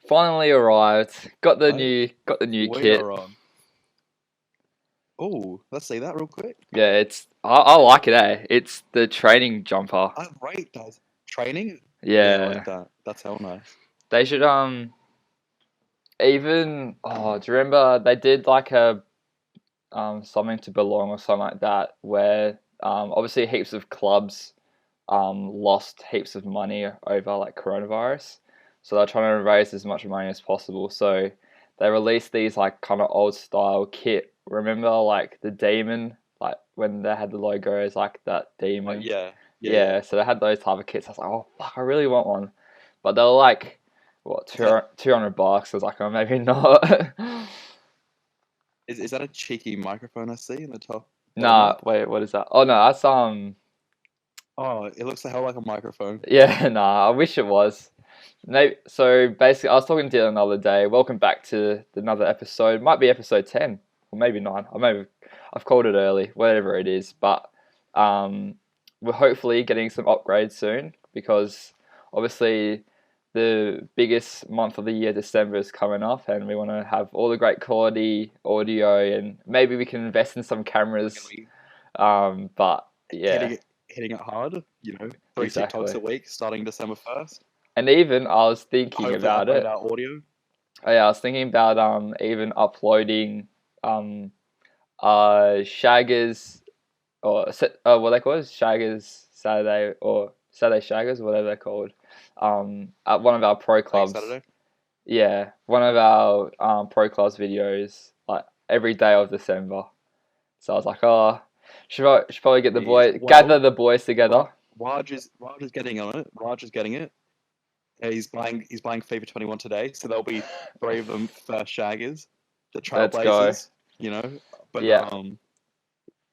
Finally arrived. Got the Right? new We kit. are on. Oh, let's see that real quick. Yeah, I like it, eh? It's the training jumper. I rate that training. Yeah, I like Yeah. that. That's hell nice. They should even do you remember they did like a something to belong or something like that where obviously heaps of clubs lost heaps of money over like coronavirus. So they're trying to raise as much money as possible. So they released these like kind of old style kit. Remember like the demon, like when they had the logos like that Like demon. yeah, yeah, yeah. Yeah, so they had those type of kits. I was like, oh fuck, I really want one. But they were like what, Is that 200 bucks. I was like, oh maybe not. is that a cheeky microphone I see in the top bottom Nah, left? wait, what is that? Oh no, that's Oh, it looks the hell like a microphone. yeah, nah, I wish it was. Maybe, so basically, I was talking to you another day. Welcome back to another episode. Might be episode 10 or maybe 9. Or maybe I've called it early, whatever it is. But um, we're hopefully getting some upgrades soon because obviously the biggest month of the year, December, is coming up, and we want to have all the great quality audio, and maybe we can invest in some We're gonna cameras. be But yeah, hitting it hard. Three TikToks exactly. a week starting December 1st. And even I was thinking Hopefully about upgrade it. our audio. Oh, yeah, I was thinking about even uploading um Shaggers or what they call it, Shaggers Saturday or Saturday Shaggers, whatever they're called, at one of our pro Playing clubs. Saturday. Yeah, one of our pro clubs videos like every day of December. So I was like, oh, should probably get the Jeez. gather Well, the boys together. Raj is getting on it. Raj is getting it. He's buying FIFA 21 today, so there'll be three of them first shaggers, the Let's go. trailblazers, you know. But Yeah,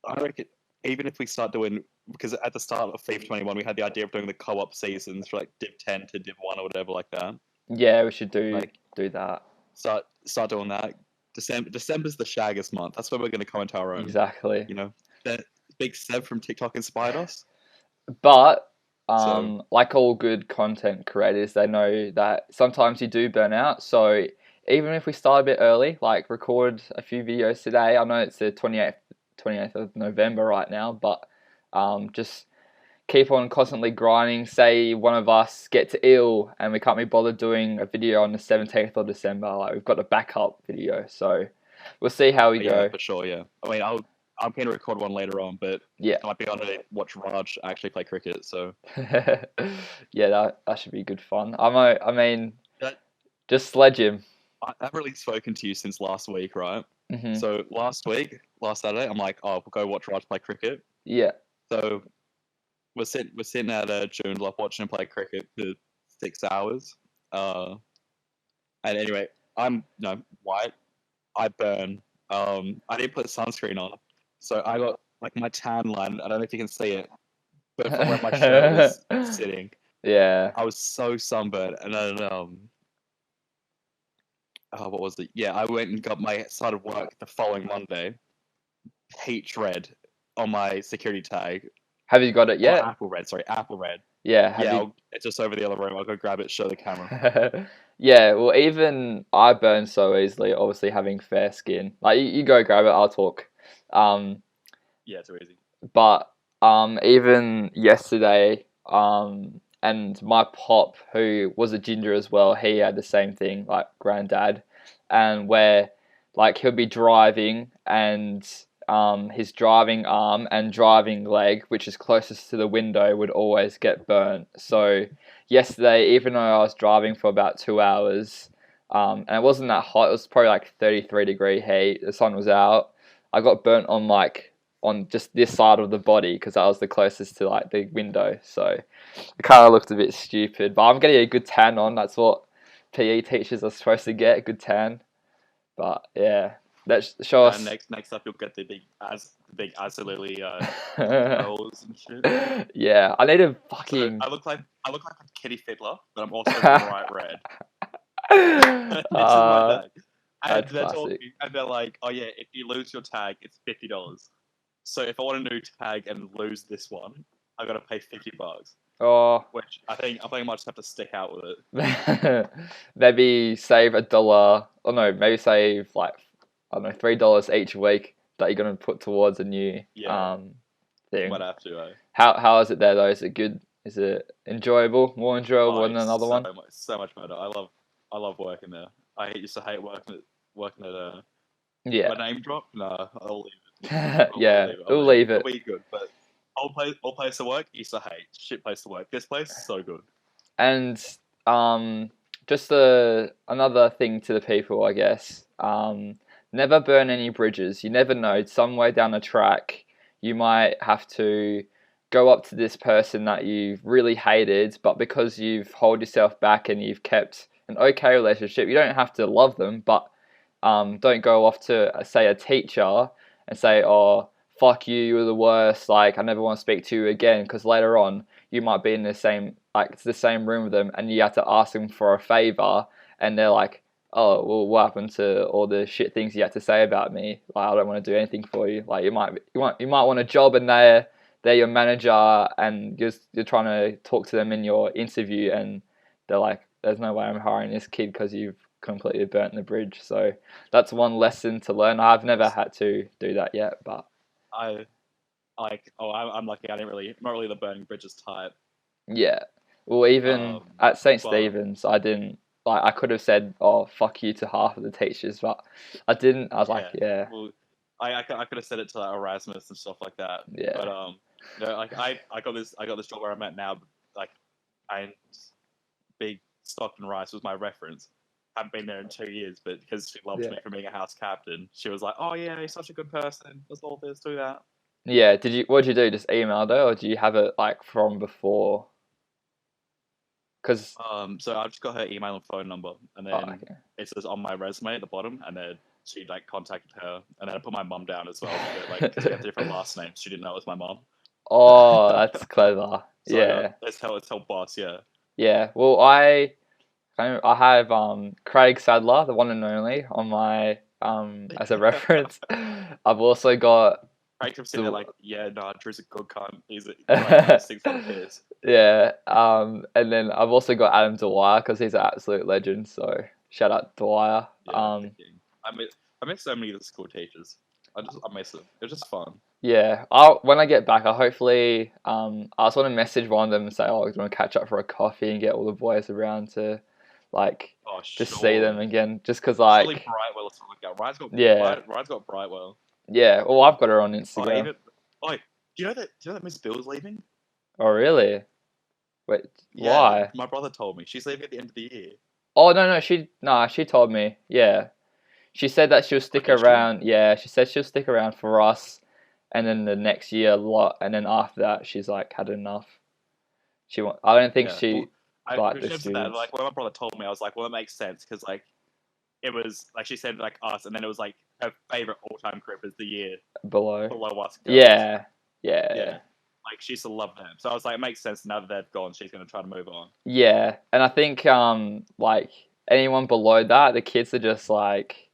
I reckon even if we start doing, because at the start of FIFA 21 we had the idea of doing the co-op seasons for like Div 10 to Div 1 or whatever like that. yeah, we should do Like do that. start doing that. December's the shaggers month. That's where we're going to come into our own. Exactly. You know, that Big Seb from TikTok inspired us. But So like all good content creators, they know that sometimes you do burn out. So even if we start a bit early, like record a few videos today, I know it's the 28th of November right now, but just keep on constantly grinding. Say one of us gets ill and we can't be bothered doing a video on the 17th of December, like we've got a backup video. So we'll see how we yeah, go. for sure. Yeah, I mean, I'm going to record one later on, but Yeah. I might be able to watch Raj actually play cricket. So Yeah, that should be good fun. I mean, that just sledge him. I haven't really spoken to you since last week, right? Hmm. So last Saturday, I'm like, oh, we'll go watch Raj play cricket. Yeah. So we're sitting at a Joondalup watching him play cricket for 6 hours. Uh, and anyway, I'm white. I burn. I didn't put sunscreen on, so I got like my tan line. I don't know if you can see it, but from where my shirt was sitting, Yeah. I was so sunburned. And then what was it? Yeah, I went and got my started work the following Monday, peach red on my security tag, Have you got it or yet? apple red. Sorry, apple red. Yeah. Have Yeah, you? it's just over the other room. I'll go grab it, show the camera. Yeah. Well, even I burn so easily. Obviously, having fair skin. Like you go grab it. I'll talk. Um, Yeah, too easy. but even yesterday, and my pop, who was a ginger as well, he had the same thing, like granddad, and where like he'll be driving and his driving arm and driving leg, which is closest to the window, would always get burnt. So yesterday, even though I was driving for about 2 hours, and it wasn't that hot, it was probably like 33-degree heat. The sun was out. I got burnt on like on just this side of the body because I was the closest to like the window. So it kind of looked a bit stupid, but I'm getting a good tan on. That's what PE teachers are supposed to get, a good tan. But yeah, let's show And us. next up, you'll get the big absolutely curls and shit. Yeah, I need a So fucking. I look like a kitty fiddler, but I'm also bright red. This is my uh, tag. And that's they're classic. talking, and they're like, "Oh yeah, if you lose your tag, it's $50. So if I want a new tag and lose this one, I gotta pay $50." Oh, which I think I might just have to stick out with it. maybe save $1. Or no, maybe save like I don't know $3 each week that you're gonna put towards a new Yeah, might thing. have to. How is it there though? Is it good? Is it enjoyable? More enjoyable Oh, than another one? so much better. I love working there. Used to hate working at Yeah, a name drop. No, I'll leave it. I'll yeah. leave it. I'll We'll leave it. leave It'll it. be good, but old place to work. Used to hate shit place to work. This place so good. And just another thing to the people, I guess. Never burn any bridges. You never know. Somewhere down the track, you might have to go up to this person that you've really hated, but because you've held yourself back and you've kept an okay relationship, you don't have to love them, but don't go off to say a teacher and say, "Oh, fuck you, you were the worst. Like, I never want to speak to you again," because later on you might be in the same room with them, and you have to ask them for a favor, and they're like, "Oh, well, what happened to all the shit things you had to say about me? Like, I don't want to do anything for you. Like, you might want a job, and they're your manager, and you're trying to talk to them in your interview, and they're like, there's no way I'm hiring this kid because you've completely burnt the bridge." So that's one lesson to learn. I've never had to do that yet, but I I'm lucky. I'm not really the burning bridges type. yeah. Well, even Um, at St. but Stephen's, I didn't like. I could have said, "Oh, fuck you" to half of the teachers, but I didn't. I was like, yeah, "Yeah, well, I could have said it to like, Erasmus and stuff like that. But yeah, like I got this job where I'm at now. Like, I big Stockton Rice was my reference. Haven't been there in 2 years, but because she loved yeah, me for being a house captain, she was like, "Oh yeah, he's such a good person. Does all this, do that." yeah." Did you? What did you do? Just email her, or do you have it like from before? Because So I just got her email and phone number, and oh, then okay. it says on my resume at the bottom, and then she like contacted her, and then I put my mum down as well, but like because we have different last names, she didn't know it was my mum. Oh, that's clever. So I got Yeah, let's tell boss, yeah. yeah. Well, I have Craig Sadler, the one and only, on my as a reference. I've also got Craig kept sitting there the like, yeah, nah, Drew's a good cunt. He's a great guy, sings for the piss. yeah, and then I've also got Adam Dwyer because he's an absolute legend. So shout out Dwyer. Yeah, the king. I miss so many of the school teachers. I miss them. It was just fun. Yeah, I'll when I get back, I hopefully I just want to message one of them and say, "Oh, do you want to catch up for a coffee and get all the boys around to like Oh, just see them surely. again?" Just because Surely like Brightwell or something like that. yeah, Ryan's got Brightwell. yeah. Well, I've got her on Oh, Instagram. even do you know that Miss Bill's leaving? Oh, really? Wait, Yeah, why? my brother told me she's leaving at the end of the year. Oh no, no, she told me. Yeah, she said that she'll Oh, stick did she? around. Yeah, she said she'll stick around for us, and then the next year a lot, and then after that she's like had enough. I don't think Yeah. she Well, I liked when the she said that, students like when my brother told me, I was like, well, it makes sense because like it was like she said like us, and then it was like her favorite all time group is the year below. below us girls. Yeah, yeah, Yeah. Like she used to love them. So I was like, it makes sense now that they've gone, she's gonna try to move on. yeah. And I think like anyone below that, the kids are just like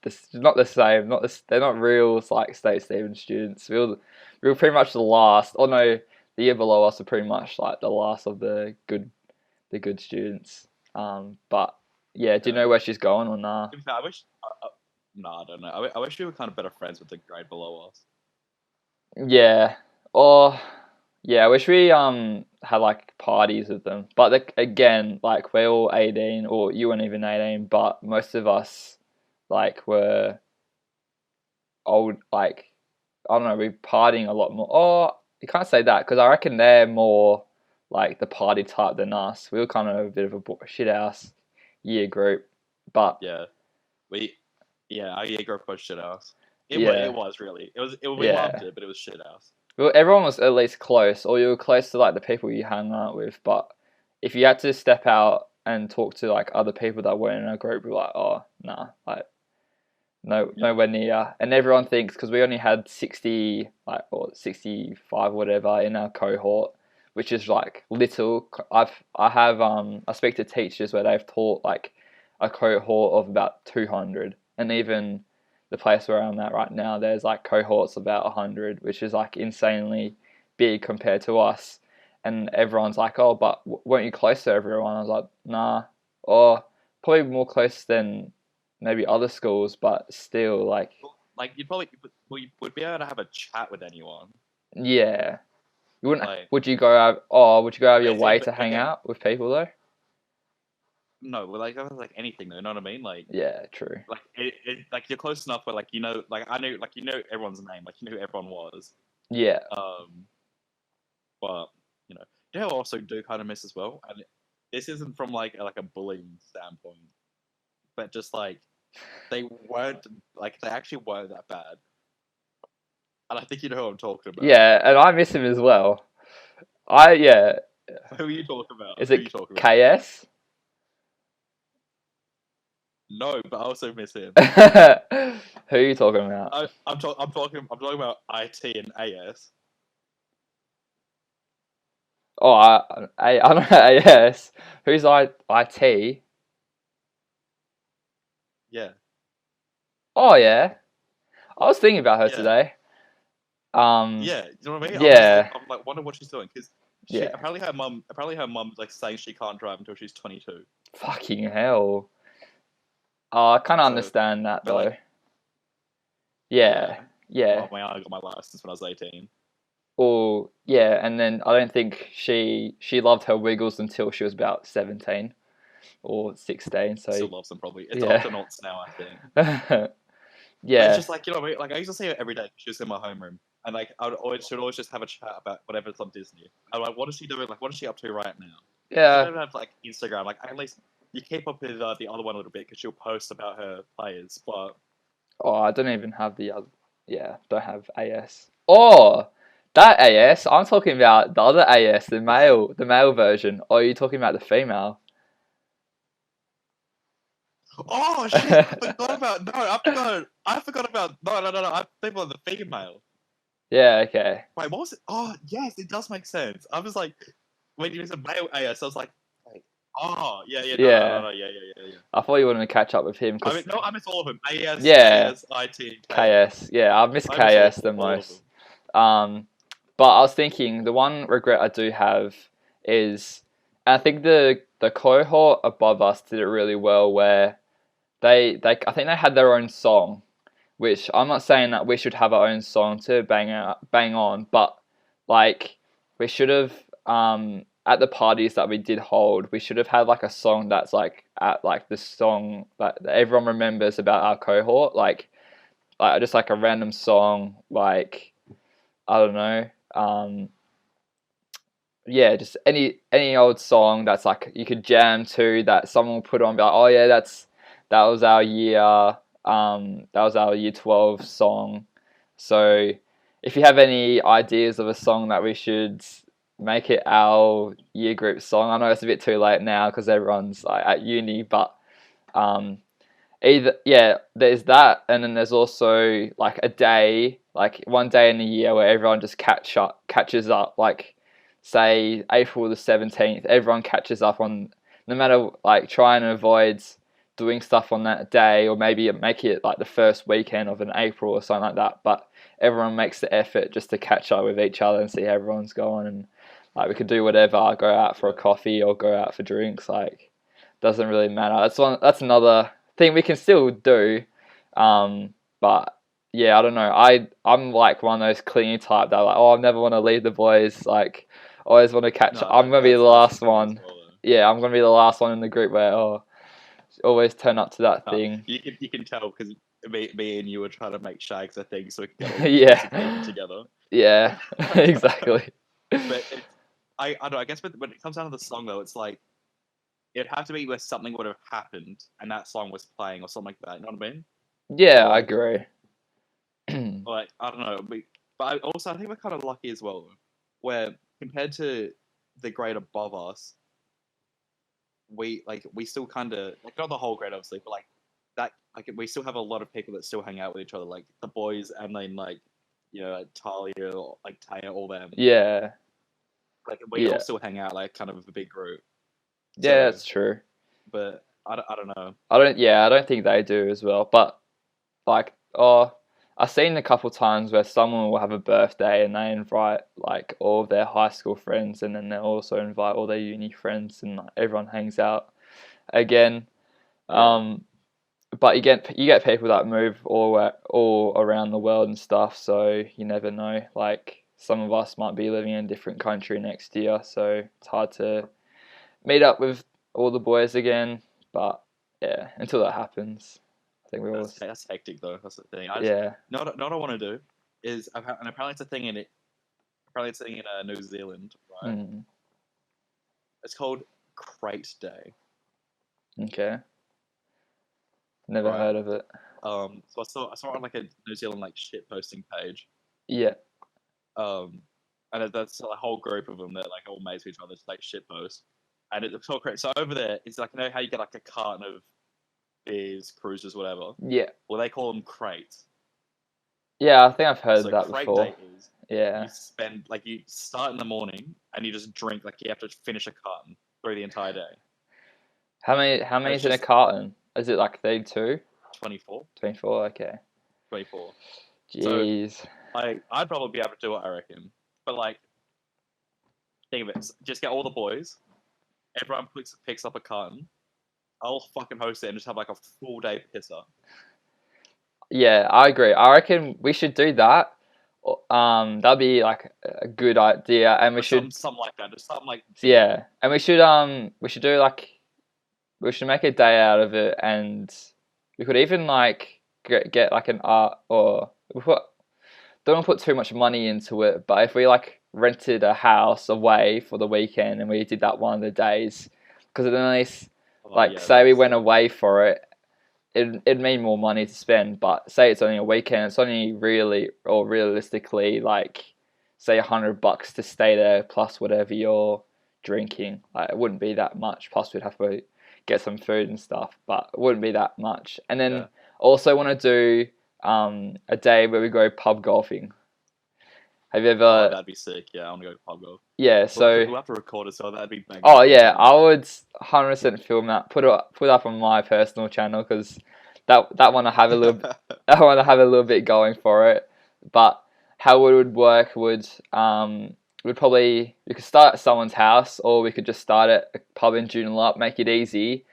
this not the same. They're not real like State Stephen students. We were pretty much the last. Or no, the year below us are pretty much like the last of the good students. But yeah, do you Yeah. know where she's going or nah? In fact, I wish. No, I don't know. I wish we were kind of better friends with the grade below us. Yeah. Or yeah, I wish we had like parties with them. But again, like we're all 18 or you weren't even 18, but most of us like were old like I don't know, we partying a lot more. Oh, you can't say that because I reckon they're more like the party type than us. We were kind of a bit of a shit house year group. But Yeah. We. Yeah, our year group was shit house. It yeah, was really. We loved yeah. it, but it was shit house. Well, everyone was at least close, or you were close to like the people you hung out with. But if you had to step out and talk to like other people that weren't in a group, you're like, oh, nah, like no, Yeah. nowhere near. And everyone thinks because we only had 60, like or 65, whatever, in our cohort, which is like little. I speak to teachers where they've taught like a cohort of about 200, and even the place where I'm at right now, there's like cohorts about 100, which is like insanely big compared to us. and everyone's like, oh, but weren't you close to everyone? I was like, nah, or probably more close than maybe other schools, but still, like, Like you probably you would be able to have a chat with anyone. yeah. You wouldn't. Like, Would you go out? Oh, would you go out of your but see, way to but hang again, out with people though? no, well, like that was like anything though. You know what I mean? Yeah, true. Like like you're close enough where like you know, like I knew, like you know everyone's name, like you knew who everyone was. Yeah. Um, but you know, also do kind of miss as well, and this isn't from like a bullying standpoint, but just like they weren't like they actually weren't that bad, and I think you know who I'm talking about. Yeah, and I miss him as well. I yeah. Who are you talking about? Is Who are you it talking about? KS? No, but I also miss him. Who are you talking about? I'm talking about IT and AS. Oh, I don't know. AS. Who's IT? Yeah, Oh yeah, I was thinking about her yeah, today. yeah. You know what I mean? Yeah, I'm like wondering what she's doing because she yeah. apparently her mum like saying she can't drive until she's 22. Fucking hell. Oh, I kind of So, understand that but like, though. yeah. Yeah, yeah. Well, I got my license when I was 18. Or yeah, and then I don't think she loved her Wiggles until she was about 17 or 16. So Still loves them probably. It's yeah, octonauts now, I think. But it's yeah. just like you know, what I mean? Like I used to see her every day. She was in my homeroom, and like should always just have a chat about whatever's on Disney. I'm like, what is she doing? Like, what is she up to right now? She Yeah. don't have like Instagram. Like at least you keep up with the other one a little bit because she'll post about her players. But Oh, I don't even have the other. Yeah, don't have AS. Oh, that AS. I'm talking about the other AS, the male version. Or are you talking about the female? oh shit, I forgot about I forgot about no. I think about the female. Yeah. Okay. Wait, what was it? Oh yes, it does make sense. I was like, when you said male AS, I was like, wait, oh yeah, Yeah. yeah. I thought you wanted to catch up with him I mean, because no, I miss all of them. AS, yeah, AS, IT, and KS. KS. Yeah, I miss I miss KS the all of them. most. Um, but I was thinking the one regret I do have is I think the cohort above us did it really well where they I think they had their own song, which I'm not saying that we should have our own song to bang on, but like we should have at the parties that we did hold, we should have had like a song that's like at like the song that everyone remembers about our cohort, like just like a random song, like I don't know, yeah, just any old song that's like you could jam to that someone will put on, be like, oh yeah, that was our year, that was our year 12 song. So if you have any ideas of a song that we should make it our year group song, I know it's a bit too late now because everyone's like at uni, but um, either yeah, there's that, and then there's also like a day, like one day in the year where everyone just catches up, like say April the 17th, everyone catches up on, no matter, like try and avoid doing stuff on that day, or maybe make it like the first weekend of an April or something like that, but everyone makes the effort just to catch up with each other and see how everyone's going, and like we could do whatever, go out for a coffee or go out for drinks, like doesn't really matter. That's another thing we can still do. But yeah, I don't know. I'm like one of those clingy type that like, oh, I never want to leave the boys. Like, always want to catch. No, I'm gonna be the that's last just me as one. well. Though. Yeah, I'm gonna be the last one in the group where always turn up to that thing. You can tell because me and you were trying to make Shags a thing so we could get all the choice of people Yeah, together. yeah, exactly. But I don't know. I guess when it comes down to the song though, it's like it'd have to be where something would have happened and that song was playing or something like that. You know what I mean? Yeah, I Like agree. like I don't know. But I think we're kind of lucky as well, where compared to the grade above us, we still kind of like not the whole grade obviously, but like that like we still have a lot of people that still hang out with each other, like the boys and then like like Talia or like Taya, all them. Yeah, Like we all yeah, still hang out like kind of a big group. yeah. So, That's true. but I don't know. I don't. Yeah, I don't think they do as well. But like, oh, I've seen a couple times where someone will have a birthday and they invite like all of their high school friends, and then they also invite all their uni friends, and like, everyone hangs out again. Yeah, Um, but you get people that move all around the world and stuff, so you never know. Like some of us might be living in a different country next year, so it's hard to meet up with all the boys again. But yeah, until that happens, I think we're all that's hectic though. That's the thing. I just yeah. not what I want to do is and apparently it's a thing in it. Apparently it's a thing in New Zealand, right? Mm, It's called Crate Day, okay, never right? heard of it. So I saw it on like a New Zealand like shit posting page. Yeah, Um, and that's a whole group of them that like all mates with each other, just like shit post. And it's all great. So over there, it's like, you know how you get like a carton of beers, cruisers, whatever. yeah, Well, they call them crates. yeah. I think I've heard So that crate before. day is Yeah. you spend like you start in the morning and you just drink like you have to finish a carton through the entire day. How And many it's is in a just carton? Is it like 32? 24, 24? Okay. 24. So Jeez. I'd probably be able to do it, I reckon. But like, think of it, just get all the boys. Everyone picks up a carton. I'll fucking host it and just have like a full day pisser. Yeah, I agree. I reckon we should do that. That'd be like a good idea, and we Or should something like that. Just something like big. yeah, and we should do like we should make a day out of it, and we could even like get like an art or we put don't want to put too much money into it, but if we like rented a house away for the weekend and we did that one of the days, because at least Oh like yeah, say that'd we be went sick. away for it, it'd mean more money to spend. But say it's only a weekend, it's only really or realistically like say $100 to stay there plus whatever you're drinking. Like it wouldn't be that much. Plus we'd have to get some food and stuff, but it wouldn't be that much. And then Yeah. also want to do a day where we go pub golfing. Have you Oh, ever? that'd be sick. Yeah, I want to go pub golf. Yeah. So, We'll have to record it, so that'd be oh magnificent yeah, too. I would 100% film that. Put up on my personal channel because that one I have a little I want to have a little bit going for it. But how it would work would probably we could start at someone's house or we could just start at a pub in Joondalup, make it easy.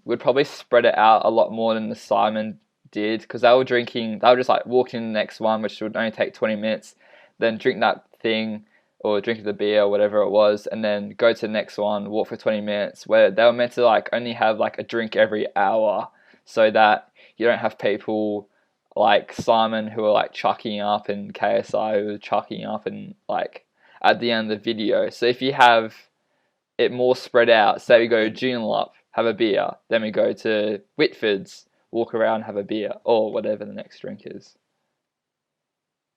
We'd probably spread it out a lot more than the Simon did because they were drinking. They were just like walking in the next one, which would only take 20 minutes, then drink that thing or drink the beer or whatever it was, and then go to the next one, walk for 20 minutes. Where they were meant to like only have like a drink every hour, so that you don't have people like Simon who are like chucking up and KSI who are chucking up and like at the end of the video. So if you have it more spread out. Say we go And Joondalup, have a beer, then we go to Whitford's, walk around, have a beer, or whatever the next drink is.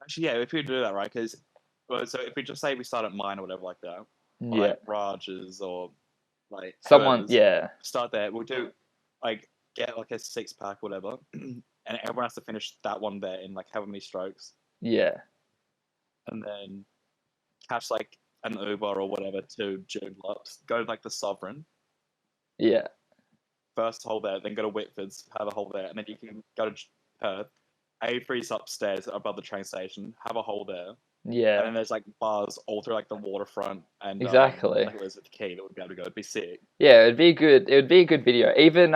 actually, yeah, if we do that, right? Because well, so if we just say we start at mine or whatever like that, or Yeah. like Raj's or like Someone, whoever's, yeah, start there. We'll do like get like a 6 pack, whatever, and everyone has to finish that one there in like however many strokes, yeah, and then catch like an Uber or whatever to Joondalup, go to like the Sovereign, yeah, first hole there, then go to Whitford's, have a hole there, and then you can go to Perth. A3's upstairs above the train station, have a hole there, and yeah, then there's like bars all through like the waterfront and exactly. like Elizabeth Quay that would be able to go. It'd be sick. Yeah, it'd be good. It would be a good video. Even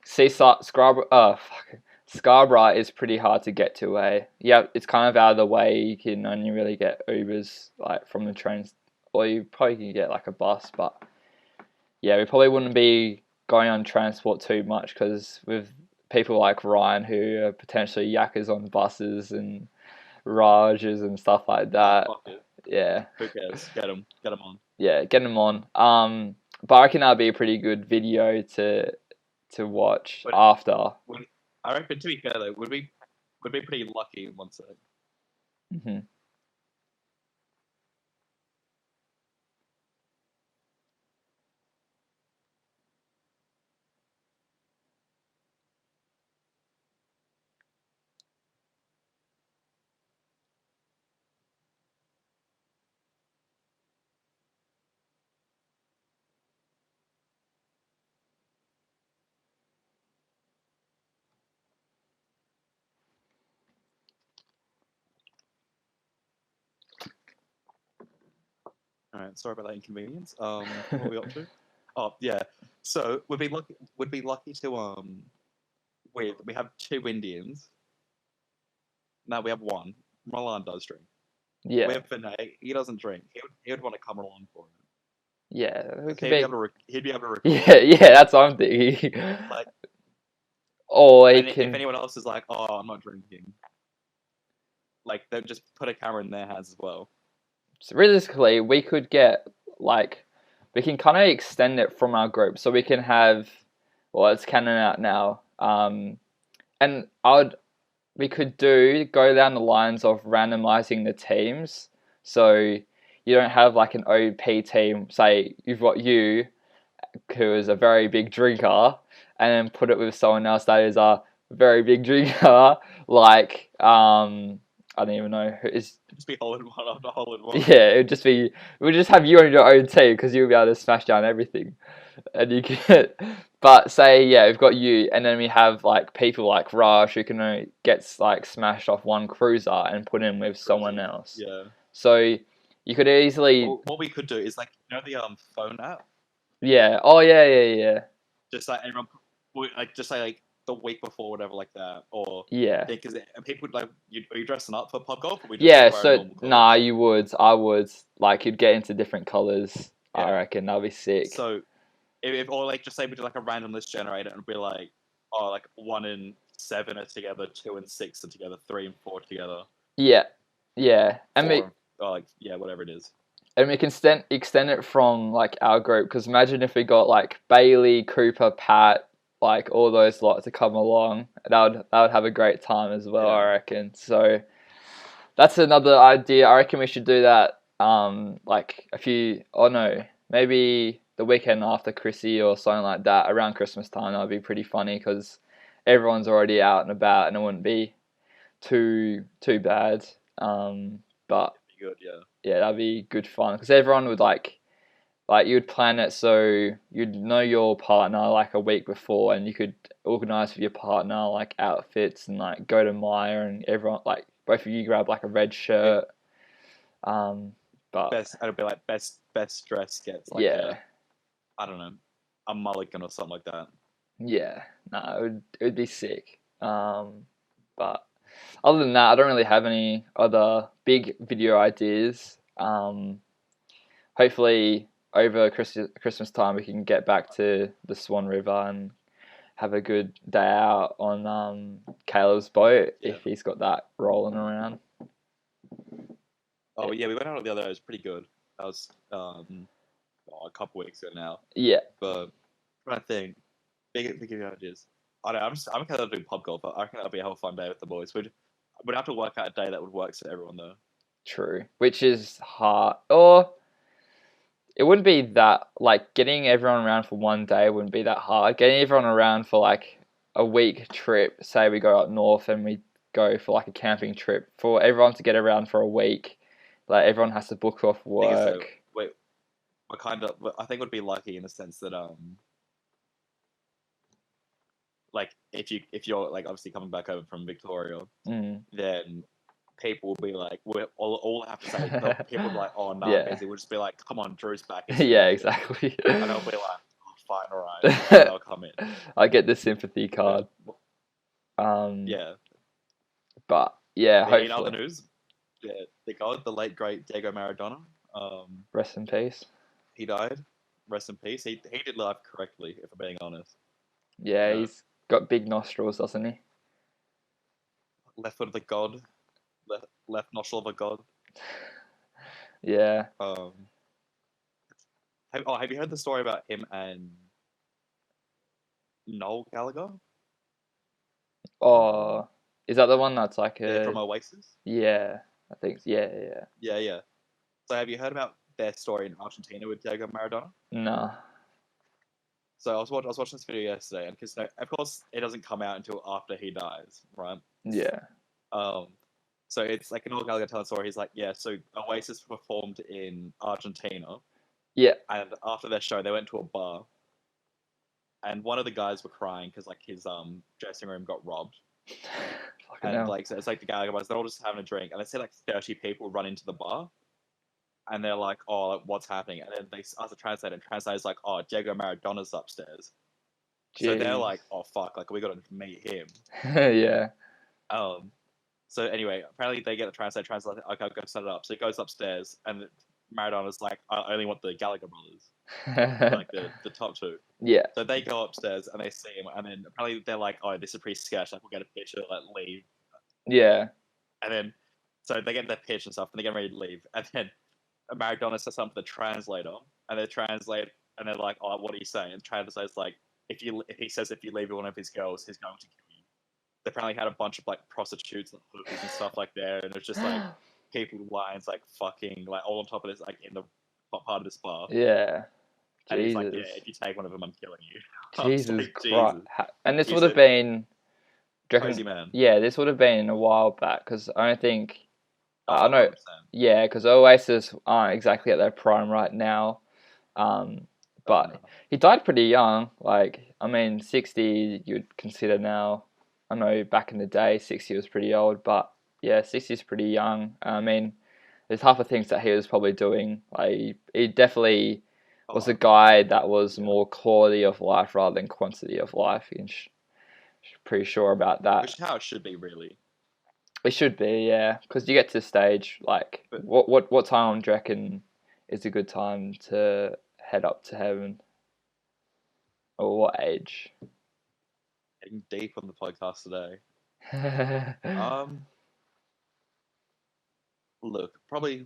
Seaside Scarborough. Oh, fuck. Scarborough is pretty hard to get to. Yeah, it's kind of out of the way. You can only really get Ubers like from the trains, or you probably can get like a bus, but yeah, we probably wouldn't be going on transport too much because with people like Ryan who are potentially yakkers on buses and Rajas and stuff like Ah, that. fuck it. Yeah, Who cares? Get them on. yeah, get them on. But I reckon that'd be a pretty good video to watch But after. would, I reckon to be fair though, would be pretty lucky in one sec. Hmm. right, sorry about that inconvenience. What were we up to? Oh yeah. So would be lucky to we have two Indians. No, we have one. Milan does drink. We Yeah, have Vinay. He doesn't drink. He would want to come along for it. yeah, it could He'd be be. able to he'd be able to Yeah, record. yeah, that's what I'm thinking. Like, Or he and if can. anyone else is like, "Oh, I'm not drinking," like they'll just put a camera in their hands as well. So realistically, we could get like we can kind of extend it from our group, so we can have. Well, it's canon out now. And I would we could do go down the lines of randomizing the teams. So you don't have like an OP team. Say you've got you, who is a very big drinker, and then put it with someone else that is a very big drinker. Like I don't even know who is. Just be hole in one after hole in one. Yeah, it would just be. We would just have you on your own team because you'll be able to smash down everything, and you get. But say yeah, we've got you, and then we have like people like Raj who can only gets like smashed off one cruiser and put in with someone else. Yeah. So you could easily, What we could do is like the phone app. yeah. Oh yeah, yeah, yeah, Just like everyone, like just say like the week before, whatever, like that, or yeah, because people like are you dressing up for pub golf, or we just yeah. wearing So normal nah, clothes? you would, I would like you'd get into different colors. I Yeah. reckon that'd be sick. So if or like just say we do like a random list generator and be like, oh, like 1 and 7 are together, 2 and 6 are together, 3 and 4 together, Yeah, yeah, and we 4, or like yeah, whatever it is. and we can extend it from like our group because imagine if we got like Bailey, Cooper, Pat, like all those lot to come along. That would have a great time as well. Yeah. I reckon. So that's another idea. I reckon we should do that. Like a few. Oh no, maybe the weekend after Chrissy or something like that around Christmas time. That'd be pretty funny because everyone's already out and about and it wouldn't be too bad. But Good, yeah. yeah, that'd be good fun because everyone would like you'd plan it so you'd know your partner like a week before and you could organize with your partner like outfits and like go to Maya and everyone like both of you grab like a red Yeah. shirt. But It'll be like best dress gets like yeah, a I don't know a mulligan or something like that. yeah, no, it would be sick. But other than that, I don't really have any other big video ideas. Hopefully over Christmas time we can get back to the Swan River and have a good day out on Caleb's boat Yeah. if he's got that rolling around. Oh yeah, we went out the other day. It was pretty good. That was a couple weeks ago now. Yeah, But I think big ideas. I don't know, I'm kind of doing pub golf. I reckon that'll be a hell of a fun day with the boys. We'd have to work out a day that would work for everyone though. true. Which is hard. Or it wouldn't be that like getting everyone around for one day wouldn't be that hard. Getting everyone around for like a week trip, say we go up north and we go for like a camping trip, for everyone to get around for a week, like everyone has to book off Thing is though, work. we're kind of I think we'd be lucky in the sense that like if you're like obviously coming back over from Victoria, Mm. then people will be like, we're all I have to say. People will be like, oh no, I'm Yeah. busy. We'll just be like, come on, Drew's back. Yeah, exactly. And I'll be like, oh, fine, all right, I'll come in. I get the sympathy card. But, Yeah, yeah. but yeah, In other hopefully. news, the late great Diego Maradona, Rest in peace. he died. Rest in peace. He did life correctly, if I'm being honest. Yeah, You know, he's got big nostrils, doesn't he? left foot of the god, left nostril of a god. Yeah. Have you heard the story about him and Noel Gallagher? Oh, is that the one that's like They're from a? Oasis. Yeah, I think. Yeah, yeah. Yeah, yeah. So have you heard about their story in Argentina with Diego Maradona? No. So I was watching this video yesterday, and because of course it doesn't come out until after he dies, right? Yeah. Um, so it's like an old Gallagher telling a story. He's like, yeah, so Oasis performed in Argentina, Yeah. and after their show, they went to a bar, and one of the guys were crying because like his dressing room got robbed, Fucking and hell. like so it's like the Gallagher boys, they're all just having a drink, and they said like 30 people run into the bar, and they're like, "Oh, like, what's happening?" And then they ask the translator, and the translator's like, "Oh, Diego Maradona's upstairs." So they're Jeez. like, "Oh fuck, like we gotta meet him." Yeah. Um, so anyway, apparently they get the translator. Okay, I'll go set it up. So he goes upstairs, and Maradona's like, "I only want the Gallagher brothers, like the top two." Yeah. So they go upstairs and they see him, and then apparently they're like, "Oh, this is pretty sketch. Like, we'll get a picture, like leave." Yeah. And then, so they get their pitch and stuff, and they get ready to leave. And then Maradona says something to the translator, and they translate, and they're like, "Oh, what are you saying?" And the translator's like, if he says if you leave one of his girls, he's going to kill you." They apparently had a bunch of like prostitutes and hookers and stuff like there, and it's just like people with lines like fucking like all on top of this, like in the part of this bar. Yeah. And he's like, "Yeah, Jesus. if you take one of them, I'm killing you." I was Jesus like, Christ. Jesus. And this He's would have a been, do you crazy reckon, man. yeah, this would have been a while back because I don't think, Oh, I know, 100%. yeah, because Oasis aren't exactly at their prime right now. Oh But no. he died pretty young. Like, I mean, 60 you'd consider now. I know back in the day, 60 was pretty old, but yeah, 60 is pretty young. I mean, there's half the things that he was probably doing. Like, he definitely was a Oh, guy that was yeah. more quality of life rather than quantity of life. I'm pretty sure about Which that. is how it should be, really. It should be, yeah, because you get to the stage. Like, But what time do you reckon is a good time to head up to heaven, or what age? getting deep on the podcast today. Um, Look, probably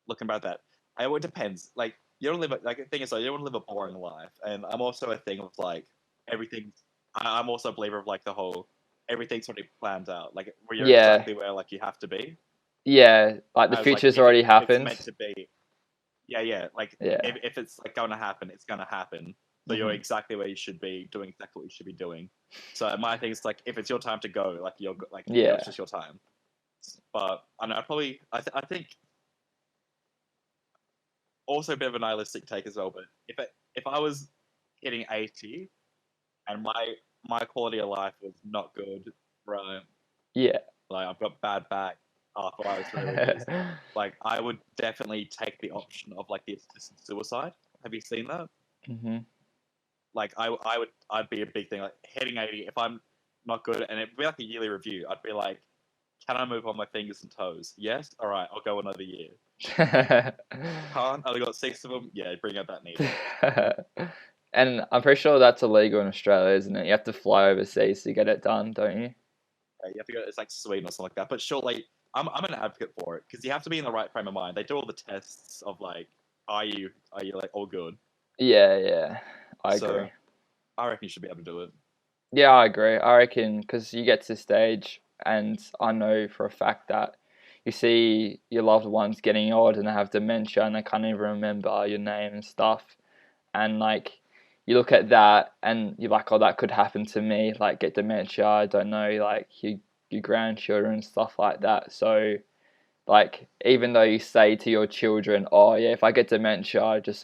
looking about that. It depends. Like you don't live like the thing is, like, you don't want to live a boring life, and I'm also a thing of like everything. I'm also a believer of like the whole everything's already planned out, like where you're Yeah, exactly where like you have to be. yeah, like the As like future's already if it's happened. meant to be, yeah, yeah. Like Yeah. if it's like going to happen, it's going to happen. So you're Hmm. exactly where you should be, doing exactly what you should be doing. So my thing is like if it's your time to go, like you're like it's Yeah. just your time. But I know I probably I think also a bit of a nihilistic take as well. But if I was hitting 80 and my quality of life was not good, right? Yeah. Like I've got bad back arthritis, whatever it is. Like I would definitely take the option of like the assisted suicide. Have you seen that? Hmm. Like I'd be a big thing like hitting 80. If I'm not good, and it'd be like a yearly review. I'd be like, can I move on my fingers and toes? Yes. All right. I'll go another year. Can't. I only got 6 of them. Yeah. Bring out that needle. And I'm pretty sure that's illegal in Australia, isn't it? You have to fly overseas to get it done, don't you? Yeah, you have to go. It's like Sweden or something like that. But sure, like I'm an advocate for it because you have to be in the right frame of mind. They do all the tests of like, are you like all good? Yeah, yeah, I agree. So I reckon you should be able to do it. Yeah, I agree. I reckon because you get to the stage, and I know for a fact that you see your loved ones getting old and they have dementia and they can't even remember your name and stuff. And like, you look at that and you're like, oh, that could happen to me. Like, get dementia. I don't know, like your grandchildren and stuff like that. So like, even though you say to your children, oh yeah, if I get dementia, just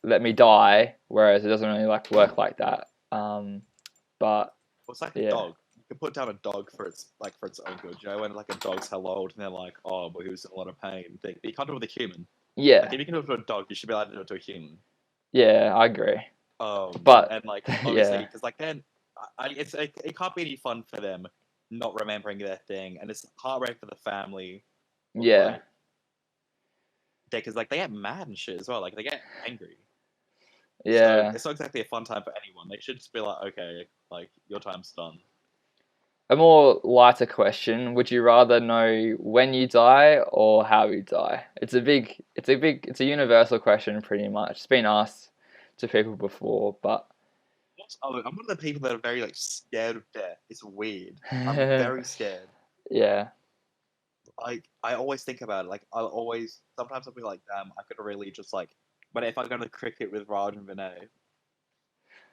let me die. Whereas it doesn't really like work like that. But Well, it's like a yeah, dog. You can put down a dog for its like for its own good. You know, when like a dog's hell old and they're like, oh, but he was in a lot of pain. But you can't do it with a human. Like yeah, if you can do it to a dog, you should be allowed to do it to a human. yeah, I agree. But And like obviously, yeah, because like then, it can't be any fun for them not remembering their thing, and it's heartbreak for the family of yeah, like because like they get mad and shit as well. Like they get angry. So yeah. it's not exactly a fun time for anyone. They should just be like, okay, like your time's done. A more lighter question: would you rather know when you die or how you die? It's a universal question, pretty much. It's been asked to people before, but I'm one of the people that are very like scared of death. It's weird. I'm very scared. yeah, Like I always think about it. Like I'll always sometimes I'll be like, damn, I could really just like. But if I go to cricket with Raj and Vinay,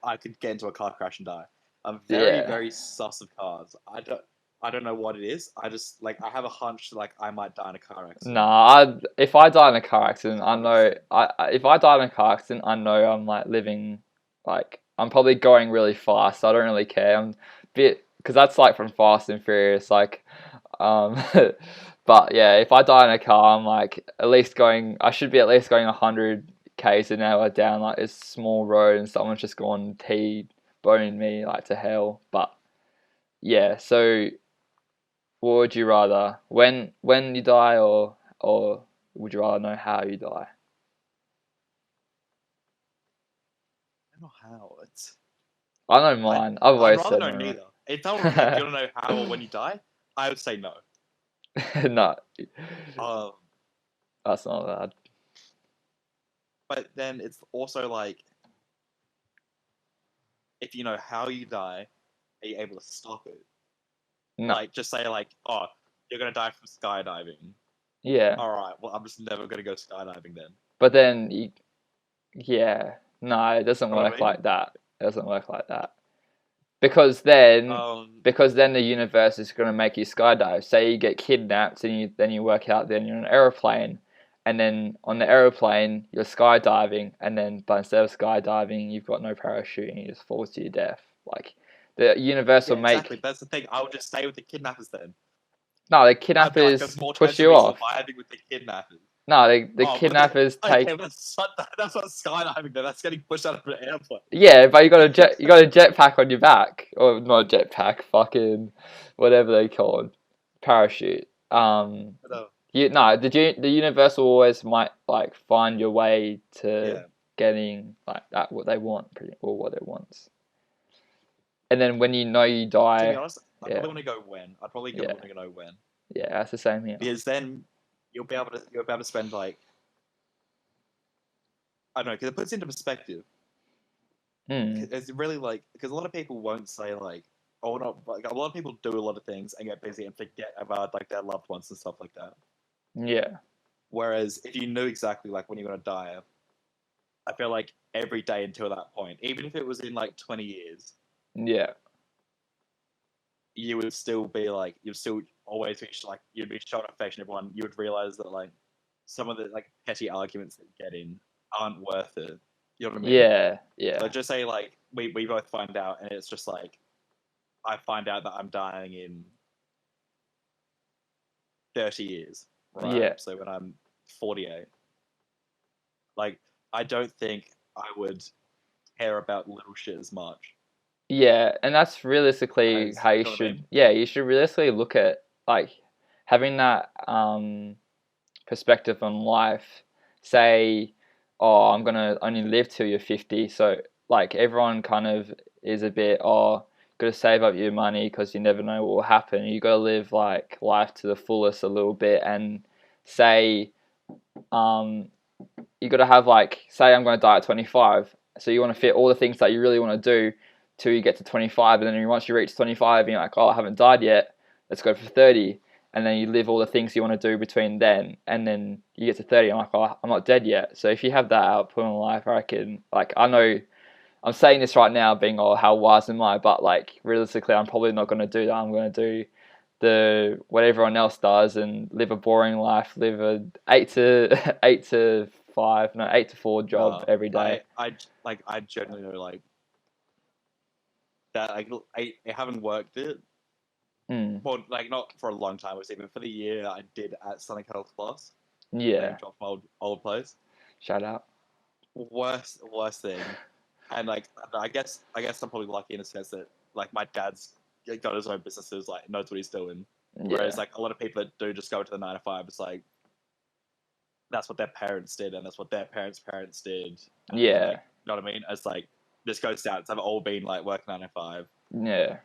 I could get into a car crash and die. I'm very yeah. very sus of cars. I don't know what it is. I just like I have a hunch like I might die in a car accident. Nah, if I die in a car accident, I know 100%. if I die in a car accident, I know I'm like living, like I'm probably going really fast. So I don't really care. I'm a bit because that's like from Fast and Furious. Like, um, But yeah, if I die in a car, I'm like at least going. I should be at least going 100 k's an hour down like this small road, and someone's just gone T-boning me like to hell. But yeah, so what would you rather when you die, or would you rather know how you die? I don't know how. I know I mine. I've I'd always rather said know mine. neither. If someone was like, "Do you want to know how or when you die?" I would say no. No, Um, that's not bad. but then it's also like, if you know how you die, are you able to stop it? No, Like, just say like, "Oh, you're gonna die from skydiving." yeah, All right, well, I'm just never gonna go skydiving then. but then yeah, no, it doesn't You know what work I mean? like that. It doesn't work like that. Because then, Um, because then the universe is going to make you skydive. Say you get kidnapped and then you work out then you're on an aeroplane, and then on the aeroplane you're skydiving, and then but instead of skydiving you've got no parachute and you just fall to your death. Like the universe will yeah, exactly. make That's the thing. I would just stay with the kidnappers then. no the I'd be like, there's kidnappers more push chance of you me off. surviving with the kidnappers. No, the Oh, but then, kidnappers okay, take that's not skydiving then. That's getting pushed out of an airplane. yeah, but you got a jetpack on your back, or not a jetpack, fucking whatever they call it, parachute. No, You no, the universe will always might like find your way to yeah. getting like that what they want, pretty or what it wants. And then when you know you To be die, honest, I yeah, probably want to go when. I'd probably yeah, want to know when, yeah, that's the same here. because then you'll be able to spend like, I don't know, because it puts into perspective. Hmm. It's really like, because a lot of people won't say like, oh, not like, a lot of people do a lot of things and get busy and forget about like their loved ones and stuff like that. Yeah, Whereas if you knew exactly like when you're gonna die, I feel like every day until that point, even if it was in like 20 years, yeah, you would still be like, you'd still always be like, you'd be showing affection to everyone. You would realize that like some of the like petty arguments that you get in aren't worth it. You know what I mean? yeah, So yeah, just say like we both find out, and it's just like I find out that I'm dying in 30 years, right? yeah, So when I'm 48, like I don't think I would care about little shit as much yeah. And that's realistically as, how you you know what I mean? should. Yeah, you should realistically look at like having that perspective on life. Say, oh, I'm gonna only live till you're 50. So like everyone kind of is a bit, oh, gotta save up your money because you never know what will happen. You gotta live like life to the fullest a little bit, and say, um, you gotta have like, say I'm gonna die at 25. So you want to fit all the things that you really want to do till you get to 25, and then once you reach 25, you're like, oh, I haven't died yet. Let's go for 30, and then you live all the things you want to do between then, and then you get to 30. I'm like, oh, I'm not dead yet. So if you have that output on life, I reckon. Like I know I'm saying this right now, being oh, how wise am I? But like realistically, I'm probably not going to do that. I'm going to do the what everyone else does and live a boring life, live a 8 to 5, no 8 to 4 job No, every day. I genuinely know like that. Like I haven't worked it. Mm, Well, like not for a long time, obviously, but for the year I did at Sonic Health Plus, name yeah, drop my old place. shout out. Worst thing, and like I guess I'm probably lucky in a sense that like my dad's got his own businesses, like knows what he's doing. Whereas Yeah, like a lot of people that do just go to the 9 to 5, it's like that's what their parents did, and that's what their parents did, and then like yeah, you know what I mean? It's like this goes down. It's have all been like working 9 to 5. yeah,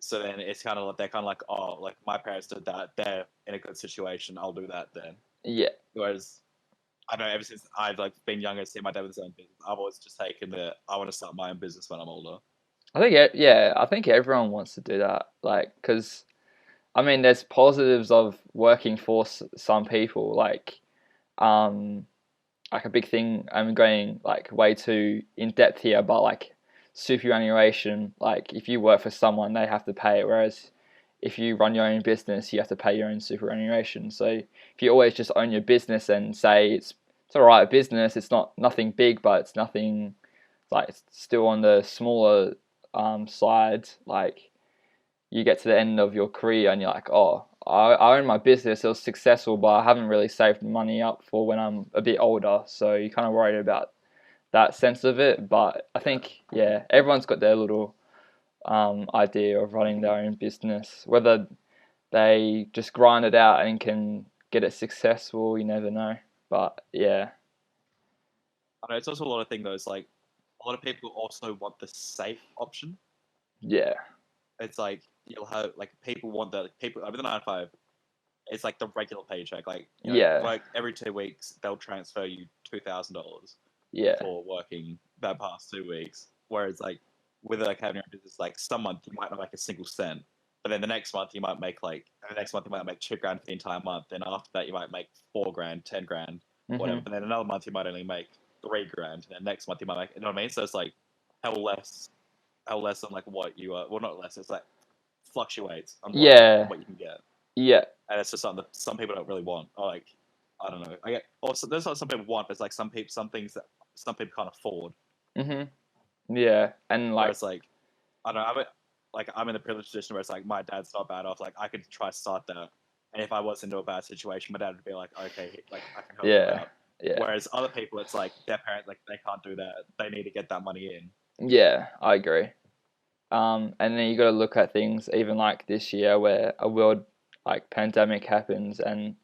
So then it's kind of like they're kind of like, oh, like my parents did that. They're in a good situation. I'll do that then. yeah, Whereas I know ever since I've like been younger, seen my dad with his own business, I've always just taken the I want to start my own business when I'm older. I think yeah, I think everyone wants to do that. Like, because I mean, there's positives of working for some people. Um, like a big thing. I'm going like way too in depth here, but like superannuation. Like if you work for someone, they have to pay it. Whereas if you run your own business, you have to pay your own superannuation. So if you always just own your business and say it's all right business, it's not nothing big, but it's nothing like it's still on the smaller side. Like you get to the end of your career and you're like, oh, I own my business. It was successful, but I haven't really saved money up for when I'm a bit older. So you're kind of worried about that sense of it. But I Yeah. think, yeah, everyone's got their little idea of running their own business. Whether they just grind it out and can get it successful, you never know. But yeah, I know it's also a lot of things though. It's like a lot of people also want the safe option. yeah, It's like you'll have like people want the people over the 9 to 5. It's like the regular paycheck. Like yeah, work every 2 weeks, they'll transfer you $2,000 yeah, for working that past 2 weeks. Whereas like with like having your own business, like some month you might not make a single cent, but then the next month you might make the next month you might make 2 grand for the entire month. Then after that you might make 4 grand, 10 grand, whatever. mhm, But then another month you might only make 3 grand, and then next month you might make, you know what I mean? So it's like how less how less than like what you well not less. It's like fluctuates on yeah, what you can get, yeah, and it's just something that some people don't really want. Or like I don't know. I get also there's not some people want, but it's like some things that some people can't afford. mhm, yeah, and Where like, it's like I don't know. I'm in a privileged position where it's like my dad's not bad off. Like I could try to start that, and if I was into a bad situation, my dad would be like, okay, like I can help you yeah, out. yeah, Whereas other people, it's like their parents like they can't do that. They need to get that money in. yeah, I agree. And then you got to look at things even like this year where a world like pandemic happens, and